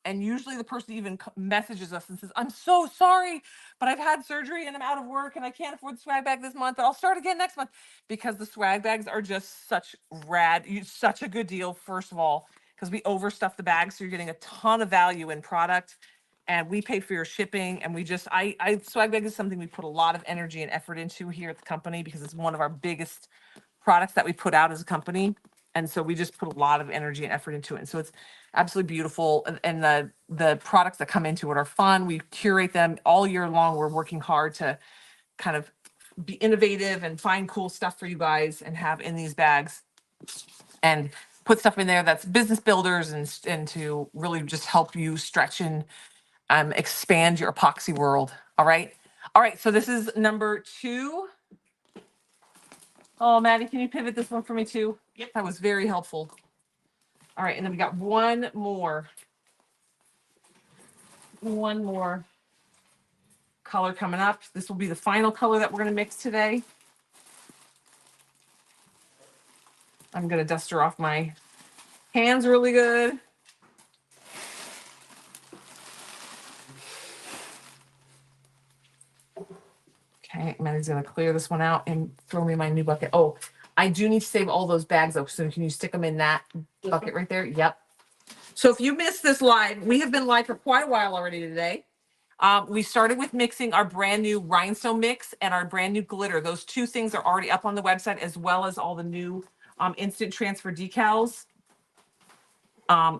And usually the person even messages us and says, I'm so sorry, but I've had surgery and I'm out of work and I can't afford the swag bag this month, but I'll start again next month, because the swag bags are just such such a good deal, first of all, because we overstuff the bags. So you're getting a ton of value in product, and we pay for your shipping. And swag bag is something we put a lot of energy and effort into here at the company, because it's one of our biggest products that we put out as a company. And so we just put a lot of energy and effort into it. And so it's absolutely beautiful. And the products that come into it are fun. We curate them all year long. We're working hard to kind of be innovative and find cool stuff for you guys and have in these bags, and put stuff in there that's business builders, and to really just help you stretch and expand your epoxy world. All right. All right. So this is number 2. Oh, Maddie, can you pivot this one for me too? Yep. That was very helpful. All right, and then we got one more color coming up. This will be the final color that we're going to mix today. I'm going to dust her off my hands really good. Okay, Maddie's gonna clear this one out and throw me my new bucket. Oh, I do need to save all those bags though, so can you stick them in that bucket right there? Yep. So if you missed this live, we have been live for quite a while already today. We started with mixing our brand new rhinestone mix and our brand new glitter. Those two things are already up on the website, as well as all the new instant transfer decals.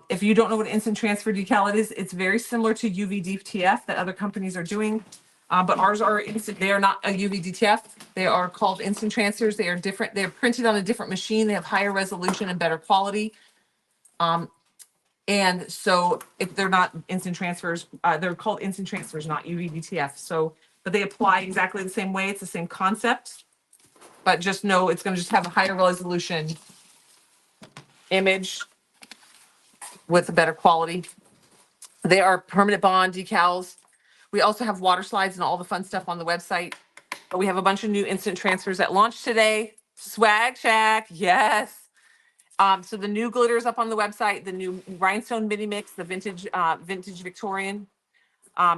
If you don't know what instant transfer decal it is, it's very similar to UV DTF that other companies are doing. But ours are instant, they are not a UV DTF. They are called instant transfers. They are different. They're printed on a different machine. They have higher resolution and better quality. And so if they're not instant transfers, they're called instant transfers, not UV DTF. So, but they apply exactly the same way. It's the same concept, but just know it's going to just have a higher resolution image with a better quality. They are permanent bond decals. We also have water slides and all the fun stuff on the website. But we have a bunch of new instant transfers that launched today. Swag Shack, yes. So the new glitter is up on the website. The new rhinestone mini mix, the vintage Victorian,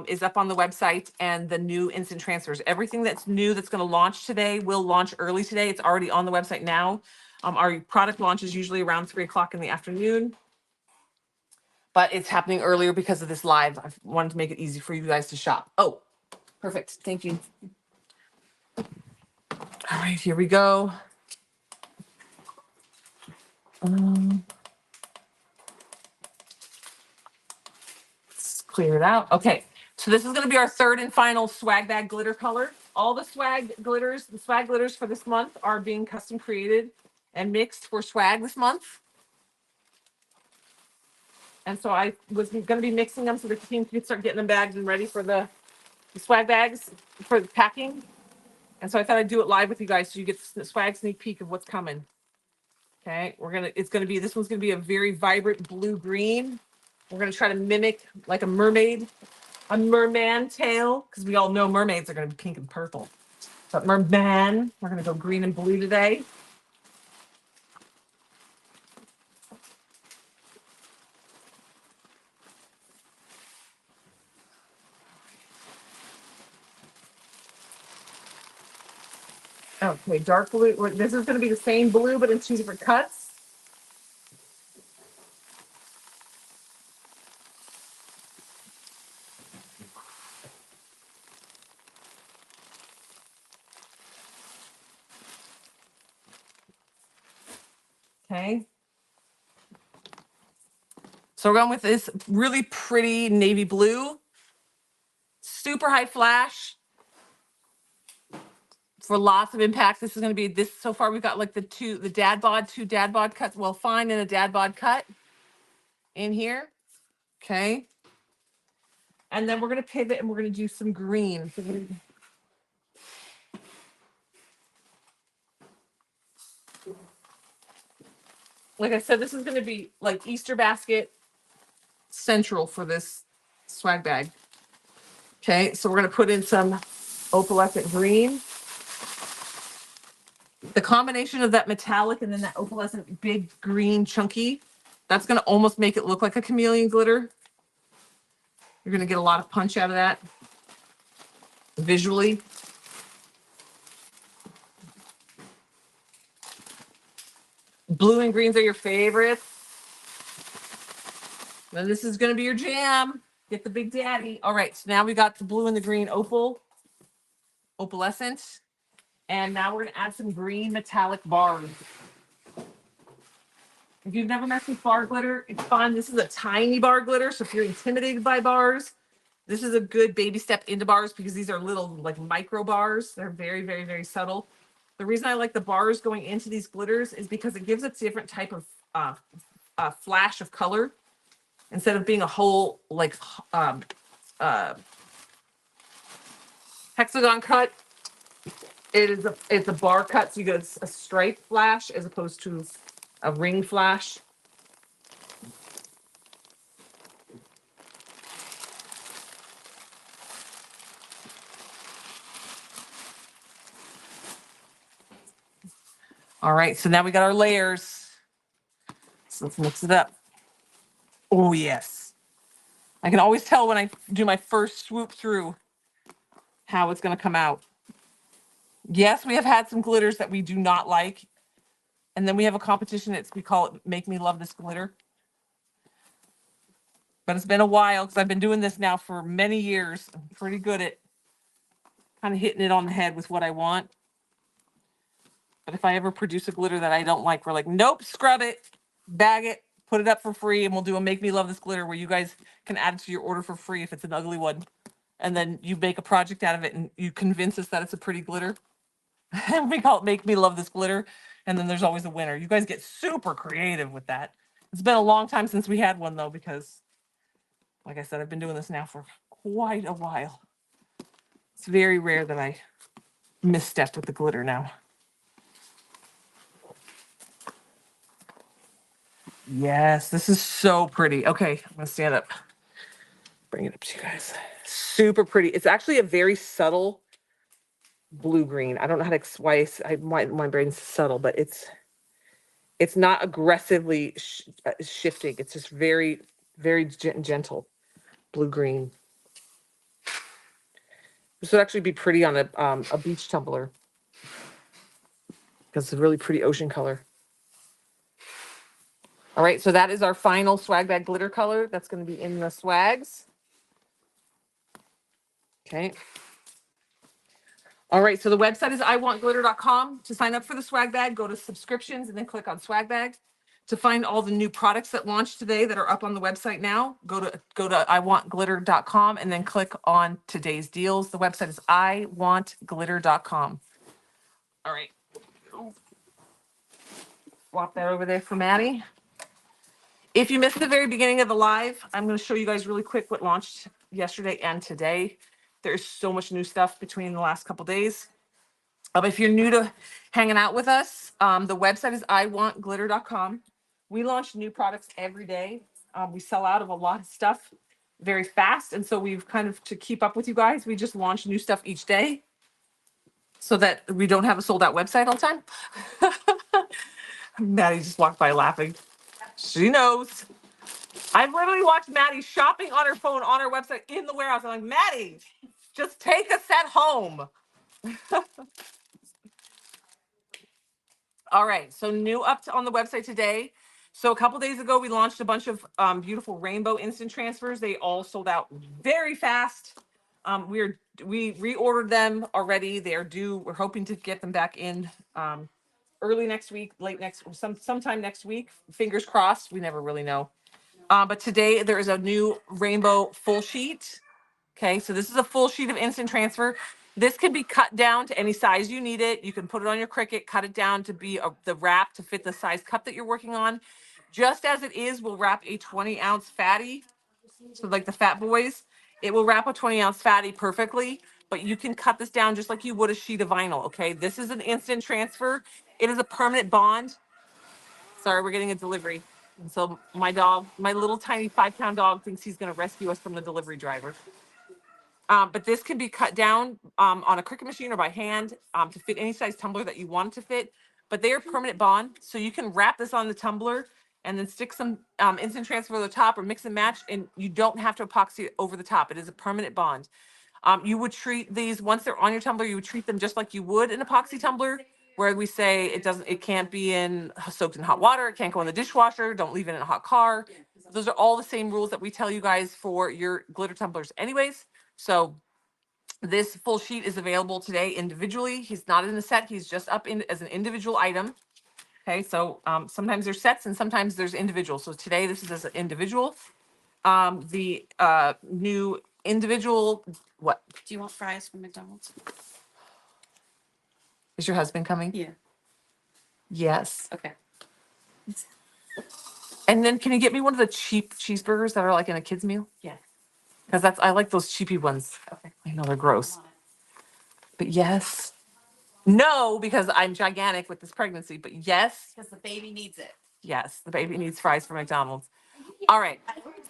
is up on the website, and the new instant transfers. Everything that's new that's going to launch today will launch early today. It's already on the website now. Our product launch is usually around 3 o'clock in the afternoon, but it's happening earlier because of this live. I wanted to make it easy for you guys to shop. Oh, perfect. Thank you. All right, here we go. Let's clear it out. Okay, so this is going to be our third and final swag bag glitter color. All the swag glitters for this month are being custom created and mixed for swag this month. And so I was going to be mixing them so the team could start getting them bagged and ready for the swag bags for the packing. And so I thought I'd do it live with you guys so you get the swag sneak peek of what's coming. Okay, this one's gonna be a very vibrant blue green. We're gonna try to mimic like a merman tail, because we all know mermaids are gonna be pink and purple. But merman, we're gonna go green and blue today. Okay, dark blue. This is gonna be the same blue, but in two different cuts. Okay. So we're going with this really pretty navy blue, super high flash for lots of impact. This is going to be this. So far, we've got like two dad bod cuts. Well, fine, in a dad bod cut in here. Okay. And then we're going to pivot and we're going to do some green. Like I said, this is going to be like Easter basket central for this swag bag. Okay, so we're going to put in some opalescent green. The combination of that metallic and then that opalescent big green chunky, that's going to almost make it look like a chameleon glitter. You're going to get a lot of punch out of that visually. Blue and greens are your favorites. Then this is going to be your jam. Get the big daddy. All right, so now we got the blue and the green opalescent. And now we're going to add some green metallic bars. If you've never messed with bar glitter, it's fun. This is a tiny bar glitter, so if you're intimidated by bars, this is a good baby step into bars because these are little like micro bars. They're very, very, very subtle. The reason I like the bars going into these glitters is because it gives a different type of flash of color instead of being a whole like hexagon cut. It's a bar cut, so you get a stripe flash as opposed to a ring flash. All right, so now we got our layers. So let's mix it up. Oh, yes. I can always tell when I do my first swoop through how it's going to come out. Yes, we have had some glitters that we do not like. And then we have a competition. We call it Make Me Love This Glitter. But it's been a while because I've been doing this now for many years. I'm pretty good at kind of hitting it on the head with what I want. But if I ever produce a glitter that I don't like, we're like, nope, scrub it, bag it, put it up for free, and we'll do a Make Me Love This Glitter where you guys can add it to your order for free if it's an ugly one. And then you make a project out of it and you convince us that it's a pretty glitter. And we call it Make Me Love This Glitter. And then there's always a winner. You guys get super creative with that. It's been a long time since we had one though, because like I said, I've been doing this now for quite a while. It's very rare that I misstep with the glitter now. Yes, this is so pretty. Okay, I'm gonna stand up. Bring it up to you guys. Super pretty. It's actually a very subtle blue green. I don't know how to explain. My brain's subtle, but it's not aggressively shifting. It's just very, very gentle blue green. This would actually be pretty on a beach tumbler because it's a really pretty ocean color. All right, so that is our final swag bag glitter color. That's going to be in the swags. Okay. All right, so the website is iwantglitter.com. To sign up for the swag bag, go to subscriptions and then click on swag bag. To find all the new products that launched today that are up on the website now, go to iwantglitter.com and then click on today's deals. The website is iwantglitter.com. All right. Swap that over there for Maddie. If you missed the very beginning of the live, I'm going to show you guys really quick what launched yesterday and today. There's so much new stuff between the last couple days. If you're new to hanging out with us, the website is iwantglitter.com. We launch new products every day. We sell out of a lot of stuff very fast. And so we've kind of, to keep up with you guys, we just launch new stuff each day so that we don't have a sold out website all the time. Maddie just walked by laughing. She knows. I've literally watched Maddie shopping on her phone on her website in the warehouse. I'm like, Maddie, just take a set home. All right, so new on the website today. So a couple days ago, we launched a bunch of beautiful rainbow instant transfers. They all sold out very fast. We reordered them already. They are due. We're hoping to get them back in early next week, sometime next week. Fingers crossed. We never really know. But today there is a new rainbow full sheet. Okay, so this is a full sheet of instant transfer. This can be cut down to any size you need it. You can put it on your Cricut, cut it down to be the wrap to fit the size cup that you're working on. Just as it is, we'll wrap a 20-ounce fatty. So like the fat boys, it will wrap a 20-ounce fatty perfectly, but you can cut this down just like you would a sheet of vinyl, okay? This is an instant transfer. It is a permanent bond. Sorry, we're getting a delivery. And so my little tiny 5-pound dog thinks he's gonna rescue us from the delivery driver. But this can be cut down on a Cricut machine or by hand to fit any size tumbler that you want it to fit. But they are permanent bond, so you can wrap this on the tumbler and then stick some instant transfer over the top or mix and match, and you don't have to epoxy it over the top. It is a permanent bond. You would treat these, once they're on your tumbler, you would treat them just like you would an epoxy tumbler, where we say it can't be soaked in hot water, it can't go in the dishwasher, don't leave it in a hot car. Those are all the same rules that we tell you guys for your glitter tumblers anyways. So this full sheet is available today individually. He's not in the set. He's just up in as an individual item. Okay, so sometimes there's sets and sometimes there's individual. So today this is as an individual. The new individual, what? Do you want fries from McDonald's? Is your husband coming? Yeah. Yes. Okay. And then can you get me one of the cheap cheeseburgers that are like in a kid's meal? Yeah. Because I like those cheapy ones. Okay. I know they're gross. But yes. No, because I'm gigantic with this pregnancy, but yes. Because the baby needs it. Yes, the baby needs fries from McDonald's. All right.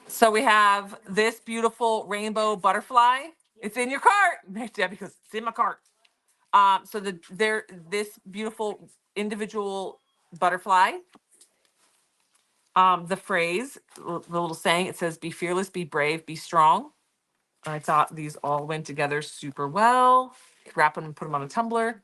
So we have this beautiful rainbow butterfly. It's in your cart. Debbie goes, it's in my cart. So this beautiful individual butterfly. The phrase, the little saying, it says, be fearless, be brave, be strong. I thought these all went together super well. Wrap them and put them on a tumbler.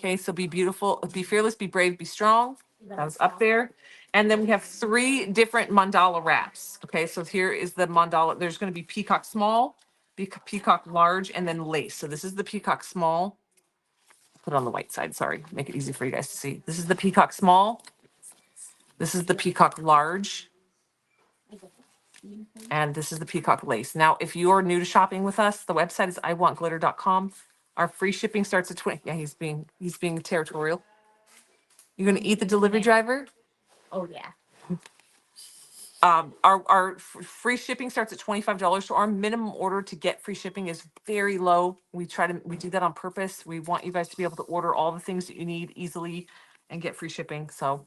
Okay, so be beautiful, be fearless, be brave, be strong. That was up there. And then we have 3 different mandala wraps. Okay, so here is the mandala. There's going to be peacock small, peacock large, and then lace. So this is the peacock small. Put it on the white side, sorry. Make it easy for you guys to see. This is the peacock small. This is the peacock large. And this is the peacock lace. Now, if you are new to shopping with us, the website is iwantglitter.com. Our free shipping starts at 20. Yeah, he's being territorial. You're gonna eat the delivery driver? Oh, yeah. Our free shipping starts at $25. So our minimum order to get free shipping is very low. We do that on purpose. We want you guys to be able to order all the things that you need easily and get free shipping. So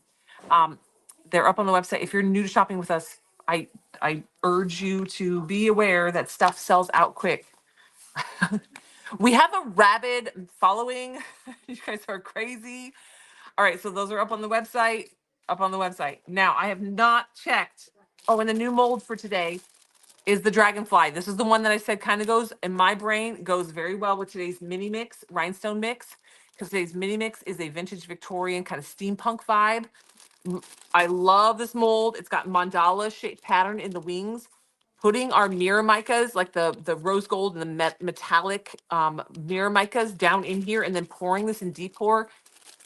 they're up on the website. If you're new to shopping with us, I urge you to be aware that stuff sells out quick. We have a rabid following. You guys are crazy. All right, so those are up on the website. Up on the website. Now, I have not checked. Oh, and the new mold for today is the dragonfly. This is the one that I said kind of goes in my brain, goes very well with today's mini mix, rhinestone mix, because today's mini mix is a vintage Victorian kind of steampunk vibe. I love this mold. It's got mandala shaped pattern in the wings. Putting our mirror micas, like the rose gold and the metallic mirror micas down in here, and then pouring this in deep pour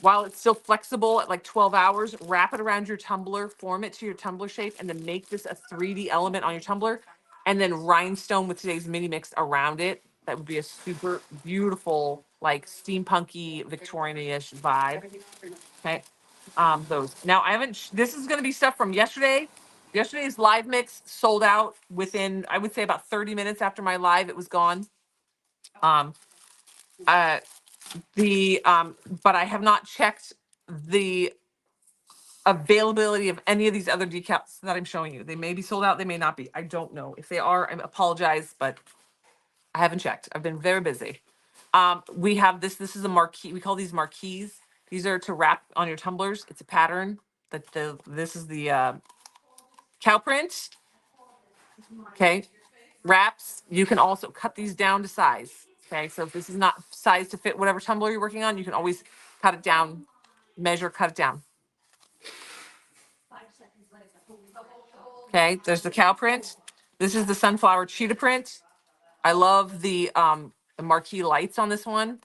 while it's still flexible at like 12 hours, wrap it around your tumbler, form it to your tumbler shape, and then make this a 3D element on your tumbler. And then rhinestone with today's mini mix around it. That would be a super beautiful, like steampunky Victorian-ish vibe. Okay. Those. Now I haven't, this is gonna be stuff from yesterday. Yesterday's live mix sold out within, I would say about 30 minutes after my live, it was gone. Um, uh, but I have not checked the availability of any of these other decals that I'm showing you. They may be sold out, they may not be. I don't know. If they are, I apologize, but I haven't checked. I've been very busy. We have this is a marquee. We call these marquees. These are to wrap on your tumblers. It's a pattern that this is the cow print. Okay. Wraps. You can also cut these down to size. Okay. So if this is not size to fit whatever tumbler you're working on, you can always cut it down, measure, cut it down. Okay. There's the cow print. This is the sunflower cheetah print. I love the marquee lights on this one.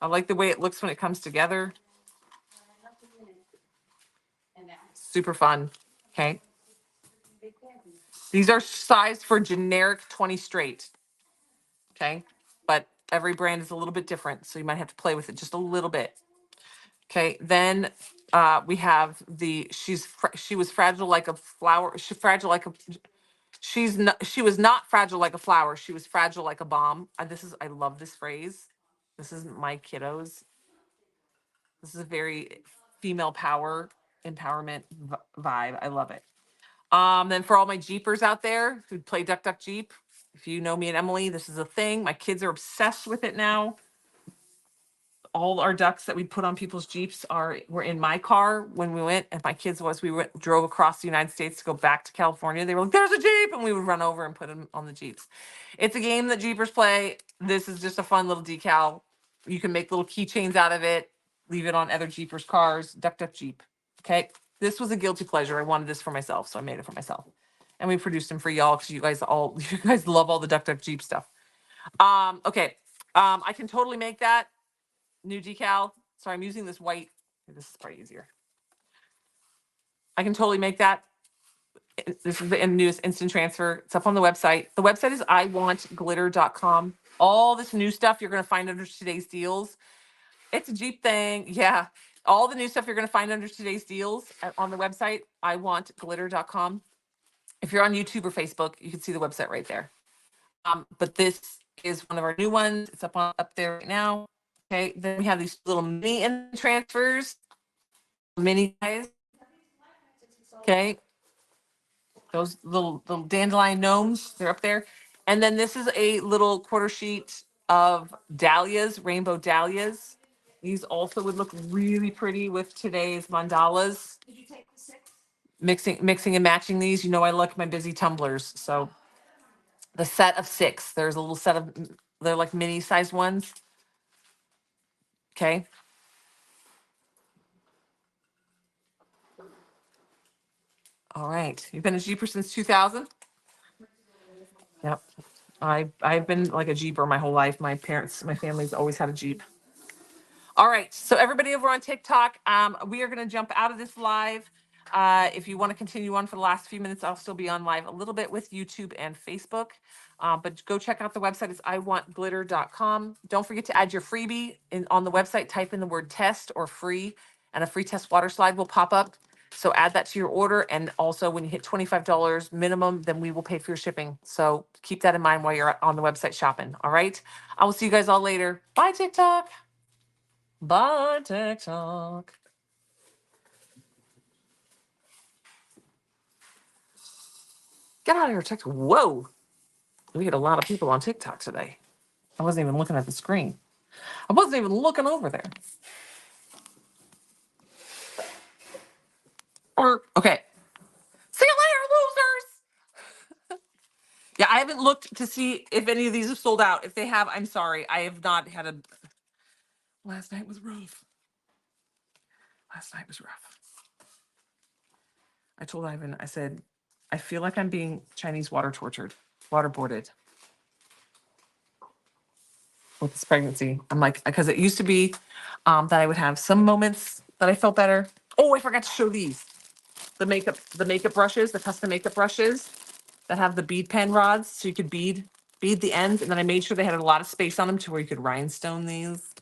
I like the way it looks when it comes together. Super fun. Okay. These are sized for generic 20 straight. Okay. But every brand is a little bit different. So you might have to play with it just a little bit. Okay. Then we have she was fragile like a flower. She was not fragile like a flower. She was fragile like a bomb. I love this phrase. This isn't my kiddos. This is a very female power empowerment vibe. I love it. Then for all my Jeepers out there who play Duck Duck Jeep, if you know me and Emily, this is a thing. My kids are obsessed with it now. All our ducks that we put on people's Jeeps were in my car when we went, and my kids drove across the United States to go back to California. They were like, "There's a Jeep," and we would run over and put them on the Jeeps. It's a game that Jeepers play. This is just a fun little decal. You can make little keychains out of it, leave it on other Jeepers cars. Duck Duck Jeep. Okay, this was a guilty pleasure. I wanted this for myself, so I made it for myself, and we produced them for y'all because you guys love all the Duck Duck Jeep stuff. Okay, I can totally make that. New decal. Sorry, I'm using this white. This is probably easier. I can totally make that. This is the newest instant transfer. It's up on the website. The website is iwantglitter.com. All this new stuff you're going to find under today's deals. It's a Jeep thing. Yeah. All the new stuff you're going to find under today's deals on the website, iwantglitter.com. If you're on YouTube or Facebook, you can see the website right there. But this is one of our new ones. It's up there right now. Okay, then we have these little mini transfers, mini guys. Okay, those little dandelion gnomes, they're up there. And then this is a little quarter sheet of dahlias, rainbow dahlias. These also would look really pretty with today's mandalas. Mixing and matching these. You know I like my busy tumblers. So the set of 6. There's a little set of, they're like mini sized ones. Okay. All right. You've been a Jeeper since 2000? Yep. I've been like a Jeeper my whole life. My family's always had a Jeep. All right. So everybody over on TikTok, we are going to jump out of this live. If you want to continue on for the last few minutes, I'll still be on live a little bit with YouTube and Facebook. But go check out the website. It's iwantglitter.com. Don't forget to add your freebie on the website. Type in the word test or free, and a free test water slide will pop up. So add that to your order. And also, when you hit $25 minimum, then we will pay for your shipping. So keep that in mind while you're on the website shopping. All right. I will see you guys all later. Bye, TikTok. Bye, TikTok. Get out of here, TikTok. Whoa. We get a lot of people on TikTok today. I wasn't even looking at the screen. I wasn't even looking over there. Okay. See you later, losers. Yeah, I haven't looked to see if any of these have sold out. If they have, I'm sorry. I have not had a. Last night was rough. I told Ivan, I said, I feel like I'm being Chinese waterboarded with this pregnancy. I'm like, because it used to be that I would have some moments that I felt better. Oh, I forgot to show these. The makeup brushes, the custom makeup brushes that have the bead pen rods, so you could bead the ends. And then I made sure they had a lot of space on them to where you could rhinestone these.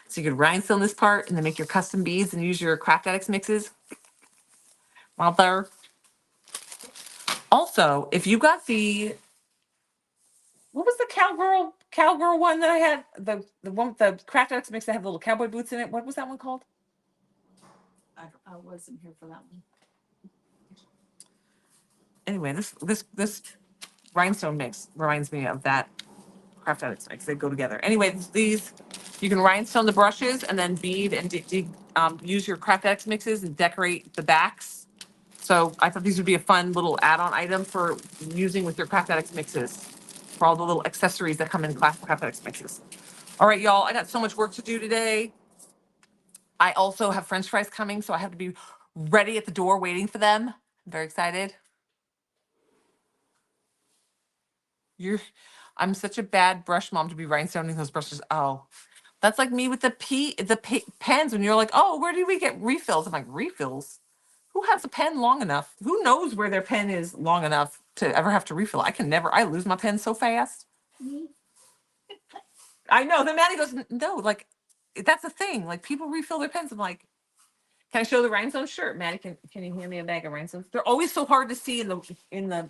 So you could rhinestone this part and then make your custom beads and use your Craft Addicts mixes while there. Also, if you got what was the cowgirl one that I had? The one with the Craft Addicts mix that had little cowboy boots in it. What was that one called? I wasn't here for that one. Anyway, this rhinestone mix reminds me of that Craft Addicts mix. They go together. Anyway, these you can rhinestone the brushes and then bead and use your Craft Addicts mixes and decorate the backs. So I thought these would be a fun little add-on item for using with your Craft Addicts mixes, for all the little accessories that come in Craft Addicts mixes. All right, y'all, I got so much work to do today. I also have French fries coming, so I have to be ready at the door waiting for them. I'm very excited. I'm such a bad brush mom to be rhinestoning those brushes. Oh, that's like me with the pens when you're like, oh, where do we get refills? I'm like, refills? Who has a pen long enough? Who knows where their pen is long enough to ever have to refill? I lose my pen so fast. I know. Then Maddie goes, no, like, that's the thing. Like, people refill their pens. I'm like, can I show the rhinestones? Sure. Maddie, can you hand me a bag of rhinestones? They're always so hard to see in the.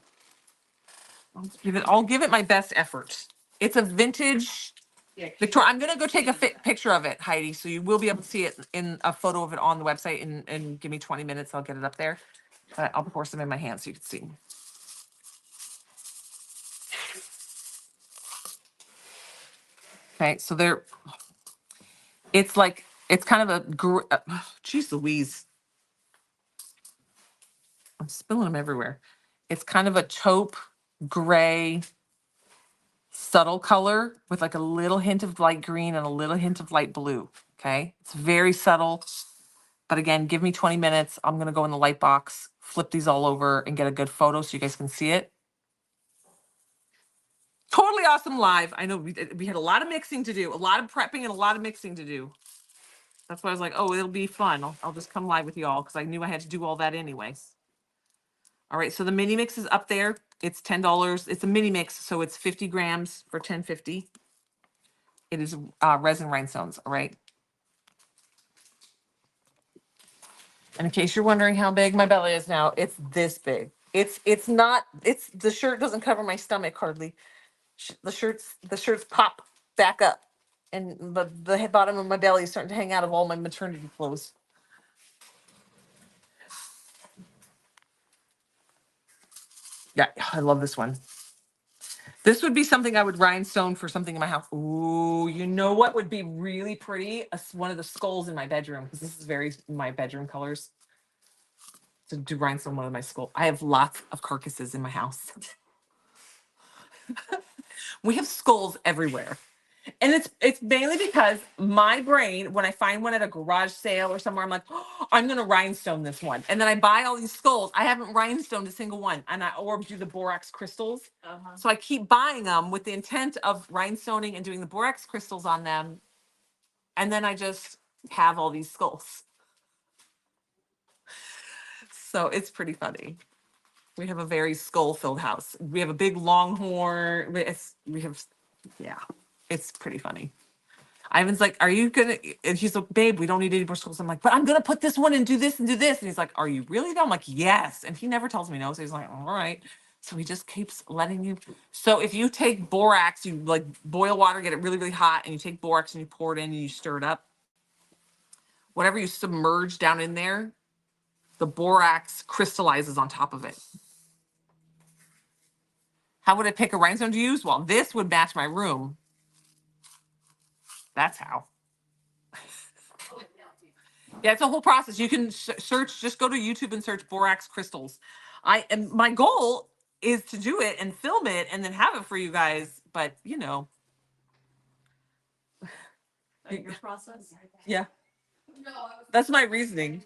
I'll give it my best effort. It's a vintage Victoria. I'm gonna go take a picture of it, Heidi, so you will be able to see it in a photo of it on the website. And give me 20 minutes. I'll get it up there. But I'll pour some in my hand so you can see. Okay, so it's kind of a, geez Louise. I'm spilling them everywhere. It's kind of a taupe gray, subtle color with like a little hint of light green and a little hint of light blue. Okay, it's very subtle. But again, give me 20 minutes. I'm going to go in the light box, flip these all over, and get a good photo so you guys can see it. Totally awesome live. I know we had a lot of mixing to do, a lot of prepping and a lot of mixing to do. That's why I was like, oh, it'll be fun. I'll just come live with y'all because I knew I had to do all that anyways. All right, so the mini mix is up there. It's $10. It's a mini mix, so it's 50 grams for $10.50. It is resin rhinestones, all right? And in case you're wondering how big my belly is now, it's this big. It's the shirt doesn't cover my stomach hardly. The shirts pop back up, and the bottom of my belly is starting to hang out of all my maternity clothes. Yeah, I love this one. This would be something I would rhinestone for something in my house. Ooh, you know what would be really pretty? One of the skulls in my bedroom, because this is very my bedroom colors. To do rhinestone one of my skull. I have lots of carcasses in my house. We have skulls everywhere. And it's mainly because my brain, when I find one at a garage sale or somewhere, I'm like, oh, I'm gonna rhinestone this one. And then I buy all these skulls. I haven't rhinestoned a single one. And I or do the borax crystals. So I keep buying them with the intent of rhinestoning and doing the borax crystals on them. And then I just have all these skulls. So it's pretty funny. We have a very skull-filled house. We have a big longhorn. We have, yeah, it's pretty funny. Ivan's like, "Are you gonna?" And he's like, "Babe, we don't need any more skulls." I'm like, "But I'm gonna put this one and do this and do this." And he's like, "Are you really?" Though I'm like, "Yes." And he never tells me no. So he's like, "All right." So he just keeps letting you. So if you take borax, you like boil water, get it really, really hot, and you take borax and you pour it in and you stir it up. Whatever you submerge down in there, the borax crystallizes on top of it. How would I pick a rhinestone to use? Well, this would match my room. That's how. Yeah, it's a whole process. You can search, just go to YouTube and search borax crystals. And my goal is to do it and film it and then have it for you guys. But you know, Your process? yeah, that's my reasoning.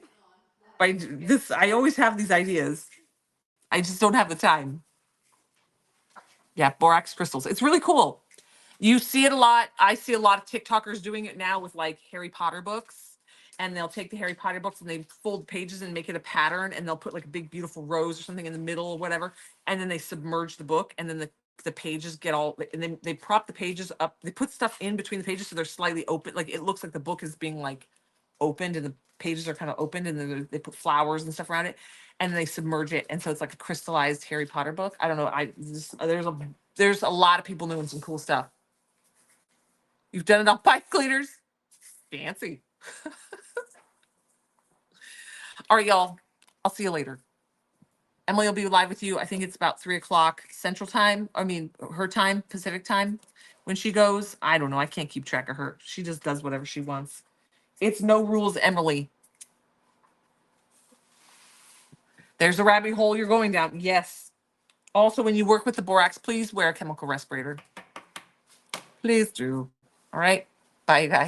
By this, I always have these ideas. I just don't have the time. Yeah, borax crystals. It's really cool. You see it a lot. I see a lot of TikTokers doing it now with like Harry Potter books. And they'll take the Harry Potter books and they fold pages and make it a pattern. And they'll put like a big, beautiful rose or something in the middle or whatever. And then they submerge the book. And then the pages get all, and then they prop the pages up. They put stuff in between the pages so they're slightly open. Like it looks like the book is being like opened and the pages are kind of opened. And then they put flowers and stuff around it. And they submerge it. And so it's like a crystallized Harry Potter book. I don't know. There's a lot of people doing some cool stuff. You've done it on pipe cleaners? Fancy. All right, y'all. I'll see you later. Emily will be live with you. I think it's about 3:00 Central Time. I mean, her time, Pacific Time. When she goes, I don't know. I can't keep track of her. She just does whatever she wants. It's no rules, Emily. There's a rabbit hole you're going down. Yes. Also, when you work with the borax, please wear a chemical respirator. Please do. All right. Bye, guys.